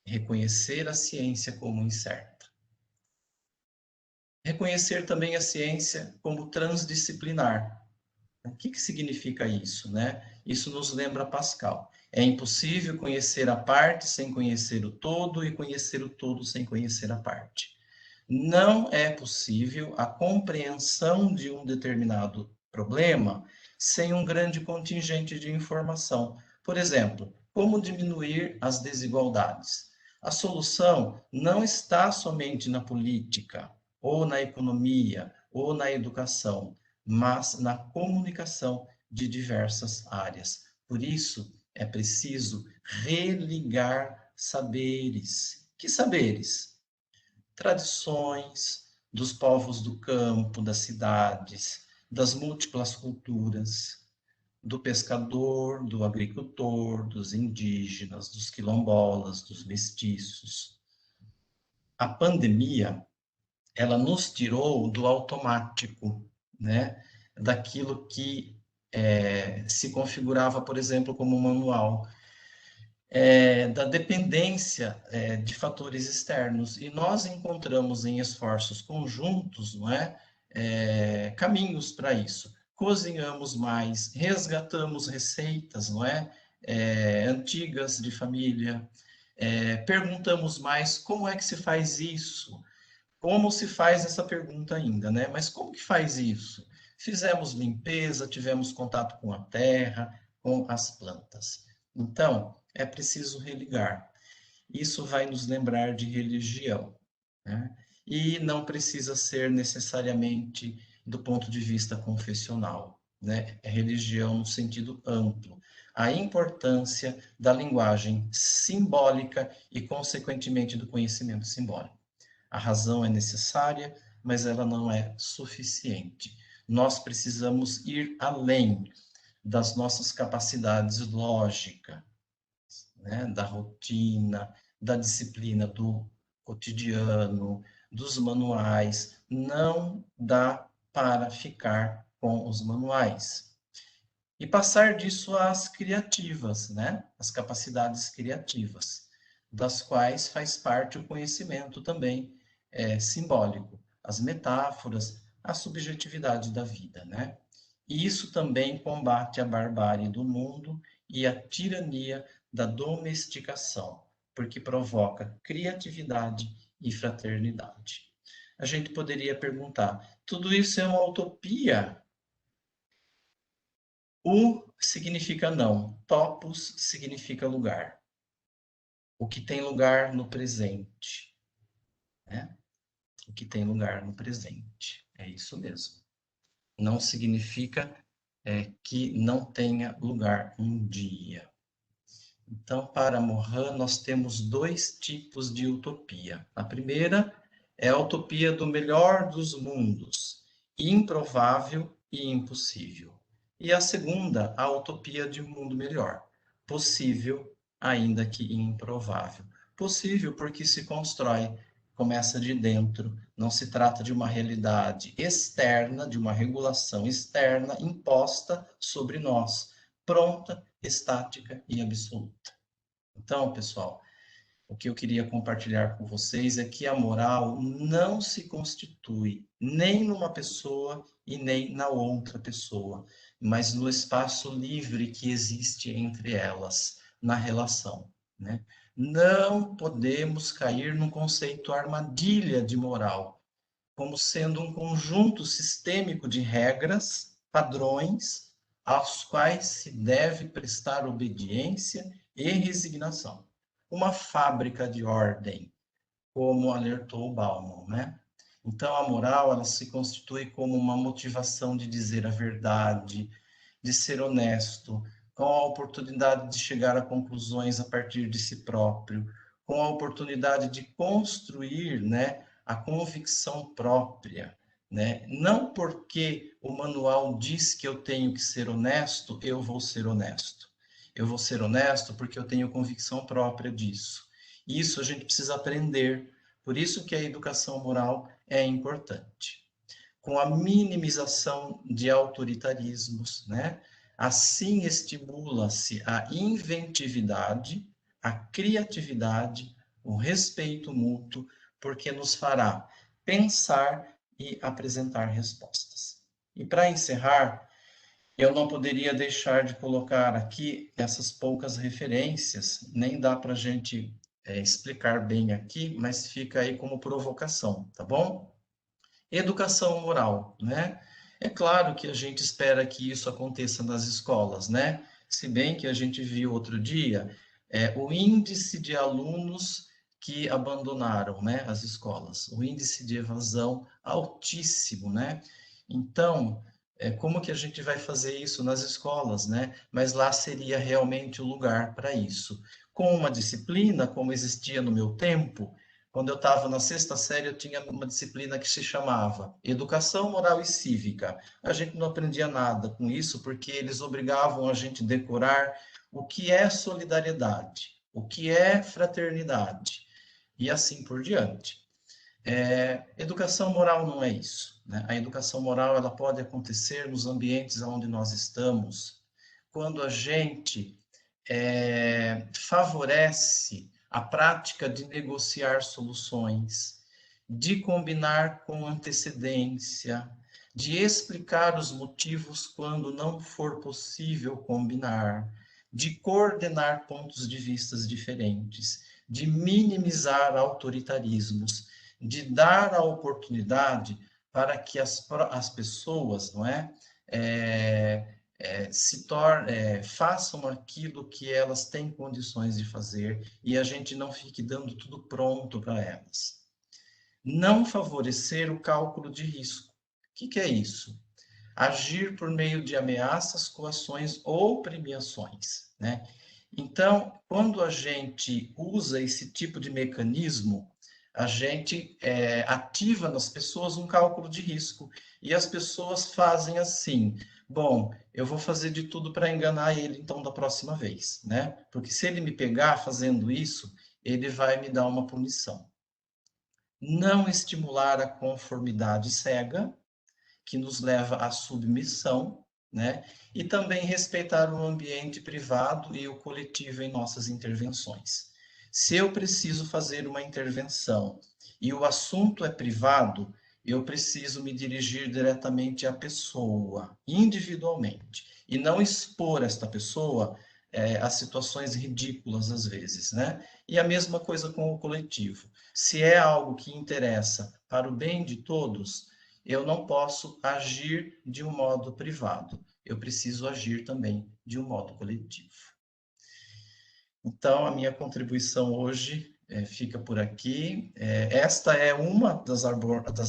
Reconhecer a ciência como incerta. Reconhecer também a ciência como transdisciplinar. O que significa isso, né? Isso nos lembra Pascal. É impossível conhecer a parte sem conhecer o todo e conhecer o todo sem conhecer a parte. Não é possível a compreensão de um determinado problema sem um grande contingente de informação. Por exemplo, como diminuir as desigualdades? A solução não está somente na política, ou na economia, ou na educação, mas na comunicação de diversas áreas. Por isso, é preciso religar saberes. Que saberes? Tradições dos povos do campo, das cidades, das múltiplas culturas, do pescador, do agricultor, dos indígenas, dos quilombolas, dos mestiços. A pandemia, ela nos tirou do automático, né? Daquilo que se configurava, por exemplo, como manual. Da dependência de fatores externos. E nós encontramos em esforços conjuntos, não é? Caminhos para isso. Cozinhamos mais, resgatamos receitas, não é? Antigas de família, perguntamos mais como é que se faz isso? Como se faz essa pergunta ainda, né? Mas como que faz isso? Fizemos limpeza, tivemos contato com a terra, com as plantas. Então, é preciso religar. Isso vai nos lembrar de religião, né? E não precisa ser necessariamente do ponto de vista confessional, né? É religião no sentido amplo. A importância da linguagem simbólica e, consequentemente, do conhecimento simbólico. A razão é necessária, mas ela não é suficiente. Nós precisamos ir além das nossas capacidades lógicas, né? Da rotina, da disciplina do cotidiano, dos manuais. Não dá para ficar com os manuais. E passar disso às criativas, né? As capacidades criativas, das quais faz parte o conhecimento também simbólico, as metáforas, a subjetividade da vida, né? E isso também combate a barbárie do mundo e a tirania da domesticação, porque provoca criatividade e fraternidade. A gente poderia perguntar, tudo isso é uma utopia? O significa não, topos significa lugar. O que tem lugar no presente, né? O que tem lugar no presente. É isso mesmo. Não significa que não tenha lugar um dia. Então, para Morin, nós temos dois tipos de utopia. A primeira é a utopia do melhor dos mundos, improvável e impossível. E a segunda, a utopia de um mundo melhor, possível, ainda que improvável. Possível porque se constrói, começa de dentro, não se trata de uma realidade externa, de uma regulação externa imposta sobre nós, pronta, estática e absoluta. Então, pessoal, o que eu queria compartilhar com vocês é que a moral não se constitui nem numa pessoa e nem na outra pessoa, mas no espaço livre que existe entre elas, na relação, né? Não podemos cair num conceito armadilha de moral, como sendo um conjunto sistêmico de regras, padrões, aos quais se deve prestar obediência e resignação. Uma fábrica de ordem, como alertou Bauman, né? Então, a moral, ela se constitui como uma motivação de dizer a verdade, de ser honesto, com a oportunidade de chegar a conclusões a partir de si próprio, com a oportunidade de construir, né, a convicção própria, né? Não porque o manual diz que eu tenho que ser honesto, eu vou ser honesto. Eu vou ser honesto porque eu tenho convicção própria disso. Isso a gente precisa aprender. Por isso que a educação moral é importante. Com a minimização de autoritarismos, né? Assim estimula-se a inventividade, a criatividade, o respeito mútuo, porque nos fará pensar e apresentar respostas. E para encerrar, eu não poderia deixar de colocar aqui essas poucas referências, nem dá para a gente explicar bem aqui, mas fica aí como provocação, tá bom? Educação moral, né? É claro que a gente espera que isso aconteça nas escolas, né? Se bem que a gente viu outro dia o índice de alunos que abandonaram, né, as escolas, o índice de evasão altíssimo, né? Então, como que a gente vai fazer isso nas escolas, né? Mas lá seria realmente o lugar para isso. Com uma disciplina, como existia no meu tempo, quando eu estava na sexta série, eu tinha uma disciplina que se chamava Educação Moral e Cívica. A gente não aprendia nada com isso, porque eles obrigavam a gente a decorar o que é solidariedade, o que é fraternidade, e assim por diante. Educação moral não é isso, né? A educação moral ela pode acontecer nos ambientes onde nós estamos, quando a gente favorece a prática de negociar soluções, de combinar com antecedência, de explicar os motivos quando não for possível combinar, de coordenar pontos de vistas diferentes, de minimizar autoritarismos, de dar a oportunidade para que as pessoas, não é, façam aquilo que elas têm condições de fazer e a gente não fique dando tudo pronto para elas. Não favorecer o cálculo de risco. O que é isso? Agir por meio de ameaças, coações ou premiações, né? Então, quando a gente usa esse tipo de mecanismo, a gente ativa nas pessoas um cálculo de risco. E as pessoas fazem assim: bom, eu vou fazer de tudo para enganar ele, então, da próxima vez, né? Porque se ele me pegar fazendo isso, ele vai me dar uma punição. Não estimular a conformidade cega, que nos leva à submissão, né? E também respeitar o ambiente privado e o coletivo em nossas intervenções. Se eu preciso fazer uma intervenção e o assunto é privado, eu preciso me dirigir diretamente à pessoa, individualmente, e não expor esta pessoa a situações ridículas às vezes, né? E a mesma coisa com o coletivo. Se é algo que interessa para o bem de todos, eu não posso agir de um modo privado, eu preciso agir também de um modo coletivo. Então, a minha contribuição hoje fica por aqui. Esta é uma das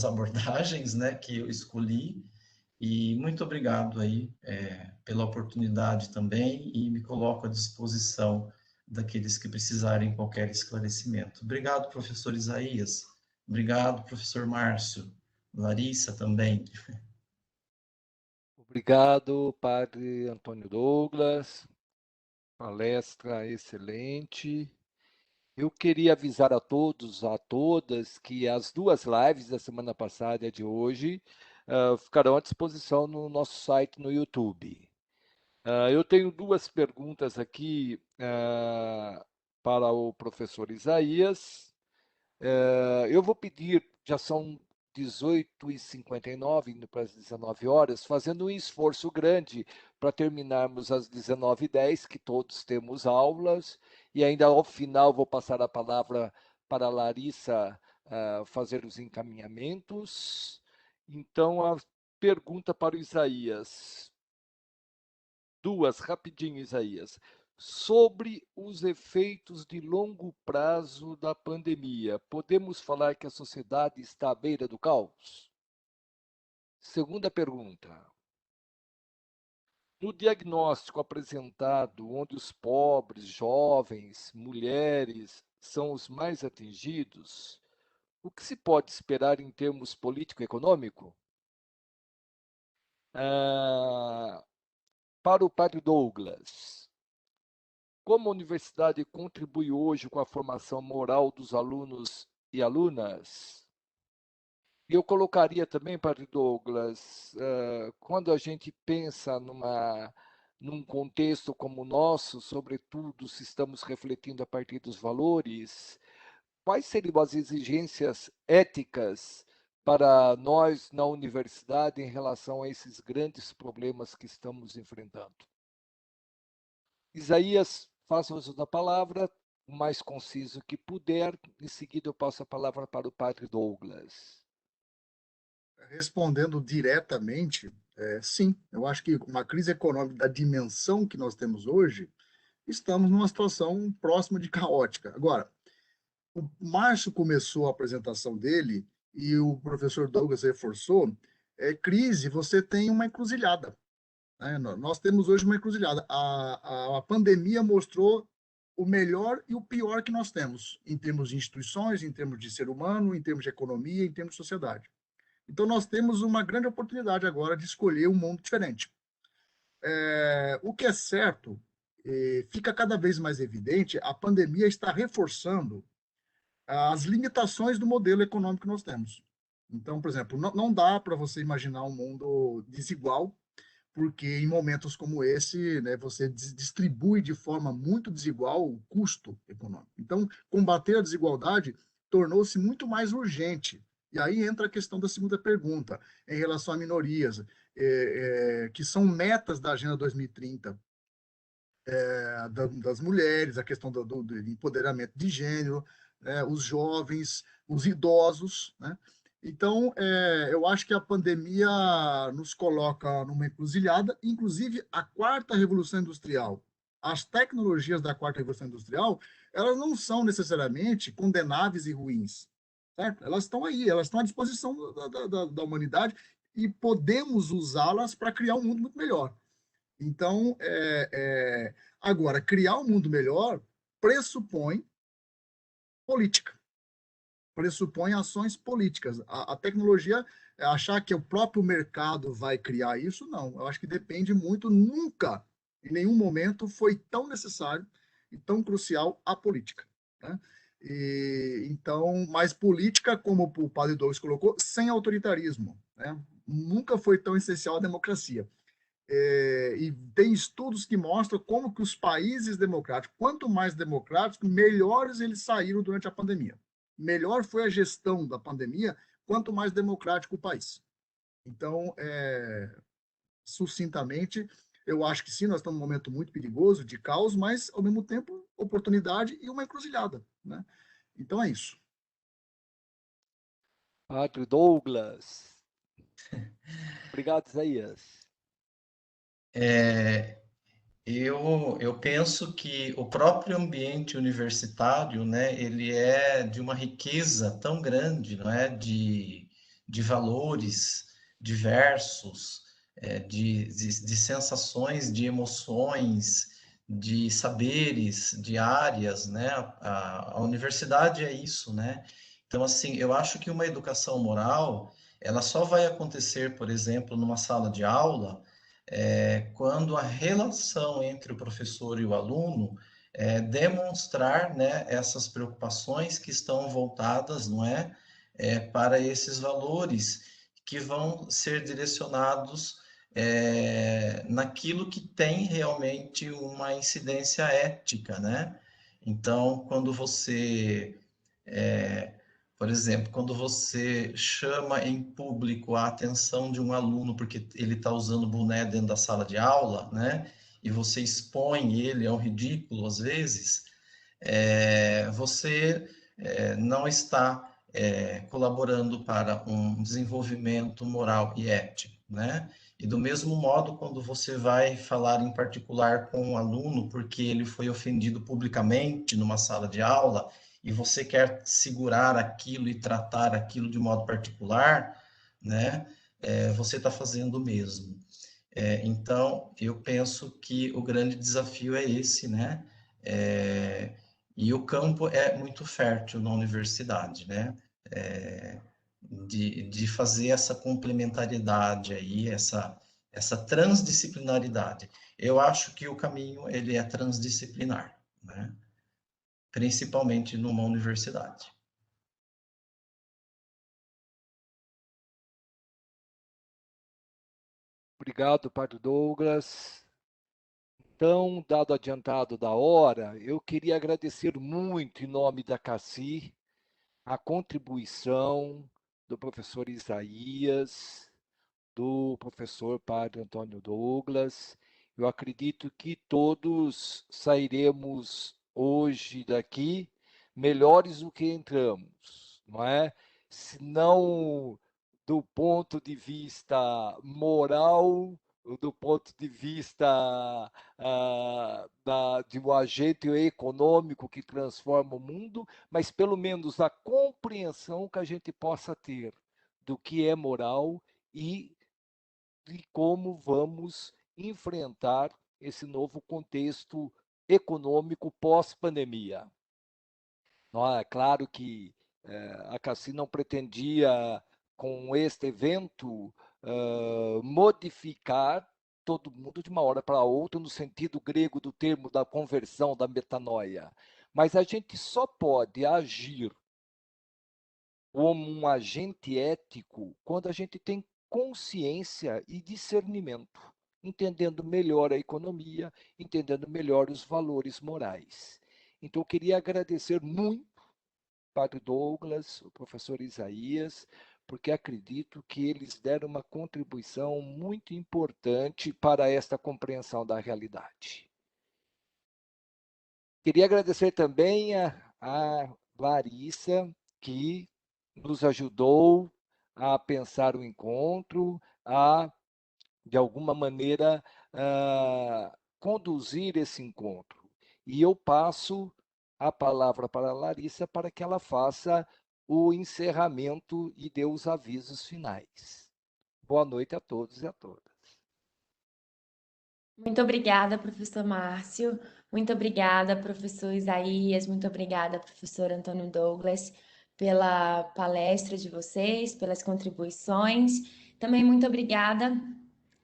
abordagens, né, que eu escolhi, e muito obrigado aí pela oportunidade também, e me coloco à disposição daqueles que precisarem qualquer esclarecimento. Obrigado, professor Isaías. Obrigado, professor Márcio. Larissa também. Obrigado, padre Antônio Douglas. Palestra excelente. Eu queria avisar a todos, a todas, que as duas lives da semana passada e a de hoje ficarão à disposição no nosso site no YouTube. Eu tenho duas perguntas aqui para o professor Isaías. Eu vou pedir, já são 18h59, indo para as 19 horas, fazendo um esforço grande para terminarmos às 19h10, que todos temos aulas, e ainda ao final vou passar a palavra para a Larissa fazer os encaminhamentos. Então, a pergunta para o Isaías. Duas, rapidinho, Isaías. Sobre os efeitos de longo prazo da pandemia, podemos falar que a sociedade está à beira do caos? Segunda pergunta. No diagnóstico apresentado, onde os pobres, jovens, mulheres são os mais atingidos, o que se pode esperar em termos político-econômico? Para o padre Douglas, como a universidade contribui hoje com a formação moral dos alunos e alunas? E eu colocaria também, padre Douglas, quando a gente pensa num contexto como o nosso, sobretudo se estamos refletindo a partir dos valores, quais seriam as exigências éticas para nós na universidade em relação a esses grandes problemas que estamos enfrentando? Isaías, faça uso da palavra, o mais conciso que puder. Em seguida, eu passo a palavra para o padre Douglas. Respondendo diretamente, sim, eu acho que uma crise econômica da dimensão que nós temos hoje, estamos numa situação próxima de caótica. Agora, o Márcio começou a apresentação dele e o professor Douglas reforçou, crise, você tem uma encruzilhada. Né? Nós temos hoje uma encruzilhada. A pandemia mostrou o melhor e o pior que nós temos, em termos de instituições, em termos de ser humano, em termos de economia, em termos de sociedade. Então, nós temos uma grande oportunidade agora de escolher um mundo diferente. O que é certo, fica cada vez mais evidente, a pandemia está reforçando as limitações do modelo econômico que nós temos. Então, por exemplo, não dá para você imaginar um mundo desigual, porque em momentos como esse, né, você distribui de forma muito desigual o custo econômico. Então, combater a desigualdade tornou-se muito mais urgente. E aí entra a questão da segunda pergunta, em relação a minorias, que são metas da Agenda 2030, das mulheres, a questão do empoderamento de gênero, né, os jovens, os idosos, né? Então, eu acho que a pandemia nos coloca numa encruzilhada, inclusive a quarta revolução industrial. As tecnologias da quarta revolução industrial, elas não são necessariamente condenáveis e ruins, certo? Elas estão aí, elas estão à disposição da humanidade e podemos usá-las para criar um mundo muito melhor. Então, agora, criar um mundo melhor pressupõe política, pressupõe ações políticas. A tecnologia, achar que o próprio mercado vai criar isso, não. Eu acho que depende muito, nunca, em nenhum momento, foi tão necessário e tão crucial a política. Né? Então, mas política, como o padre Douglas colocou, sem autoritarismo. Né? Nunca foi tão essencial a democracia. E tem estudos que mostram como que os países democráticos, quanto mais democráticos, melhores eles saíram durante a pandemia. Melhor foi a gestão da pandemia, quanto mais democrático o país. Então, sucintamente, eu acho que sim, nós estamos num momento muito perigoso, de caos, mas, ao mesmo tempo, oportunidade e uma encruzilhada. Né? Então, é isso. Padre Douglas. Obrigado, Isaías. Eu penso que o próprio ambiente universitário, né, ele é de uma riqueza tão grande, não é, de valores diversos, de sensações, de emoções, de saberes, de áreas, né? A universidade é isso, né? Então, assim, eu acho que uma educação moral, ela só vai acontecer, por exemplo, numa sala de aula, quando a relação entre o professor e o aluno demonstrar, né, essas preocupações que estão voltadas, não é, para esses valores que vão ser direcionados naquilo que tem realmente uma incidência ética, né? Então, quando você por exemplo, quando você chama em público a atenção de um aluno porque ele está usando boné dentro da sala de aula, né? E você expõe ele ao ridículo às vezes, você não está colaborando para um desenvolvimento moral e ético, né? E do mesmo modo, quando você vai falar em particular com um aluno porque ele foi ofendido publicamente numa sala de aula e você quer segurar aquilo e tratar aquilo de modo particular, né? Você está fazendo o mesmo. Então, eu penso que o grande desafio é esse, né? E o campo é muito fértil na universidade, né? De fazer essa complementariedade aí, essa transdisciplinaridade. Eu acho que o caminho ele é transdisciplinar, né? Principalmente numa universidade. Obrigado, Padre Douglas. Então, dado adiantado da hora, eu queria agradecer muito, em nome da CACI, a contribuição do professor Isaías, do professor Padre Antônio Douglas. Eu acredito que todos sairemos hoje daqui melhores do que entramos, não é? Se não do ponto de vista moral, do ponto de vista de um agente econômico que transforma o mundo, mas pelo menos a compreensão que a gente possa ter do que é moral e de como vamos enfrentar esse novo contexto econômico pós-pandemia. É claro que a CACI não pretendia, com este evento, modificar todo mundo de uma hora para outra, no sentido grego do termo da conversão, da metanoia. Mas a gente só pode agir como um agente ético quando a gente tem consciência e discernimento, entendendo melhor a economia, entendendo melhor os valores morais. Então, eu queria agradecer muito Padre Douglas, o professor Isaías, porque acredito que eles deram uma contribuição muito importante para esta compreensão da realidade. Queria agradecer também a Larissa, que nos ajudou a pensar o encontro, de alguma maneira, conduzir esse encontro. E eu passo a palavra para a Larissa para que ela faça o encerramento e dê os avisos finais. Boa noite a todos e a todas. Muito obrigada, professor Márcio. Muito obrigada, professor Isaías. Muito obrigada, professor Antônio Douglas, pela palestra de vocês, pelas contribuições. Também muito obrigada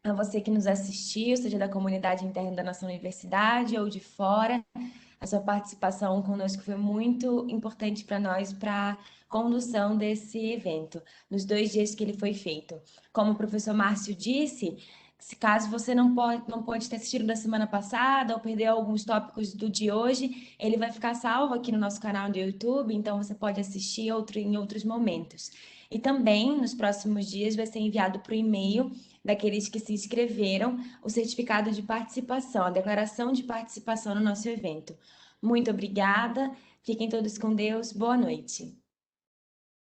a você que nos assistiu, seja da comunidade interna da nossa universidade ou de fora. A sua participação conosco foi muito importante para nós, para a condução desse evento, nos 2 dias que ele foi feito. Como o professor Márcio disse, se caso você não pode ter assistido da semana passada ou perdeu alguns tópicos do de hoje, ele vai ficar salvo aqui no nosso canal do YouTube, então você pode assistir em outros momentos. E também, nos próximos dias, vai ser enviado para o e-mail daqueles que se inscreveram o certificado de participação, a declaração de participação no nosso evento. Muito obrigada, fiquem todos com Deus, boa noite.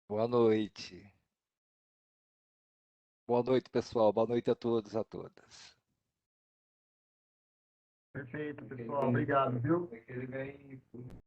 Boa noite. Boa noite, pessoal. Boa noite a todos e a todas. Perfeito, pessoal. Obrigado, viu?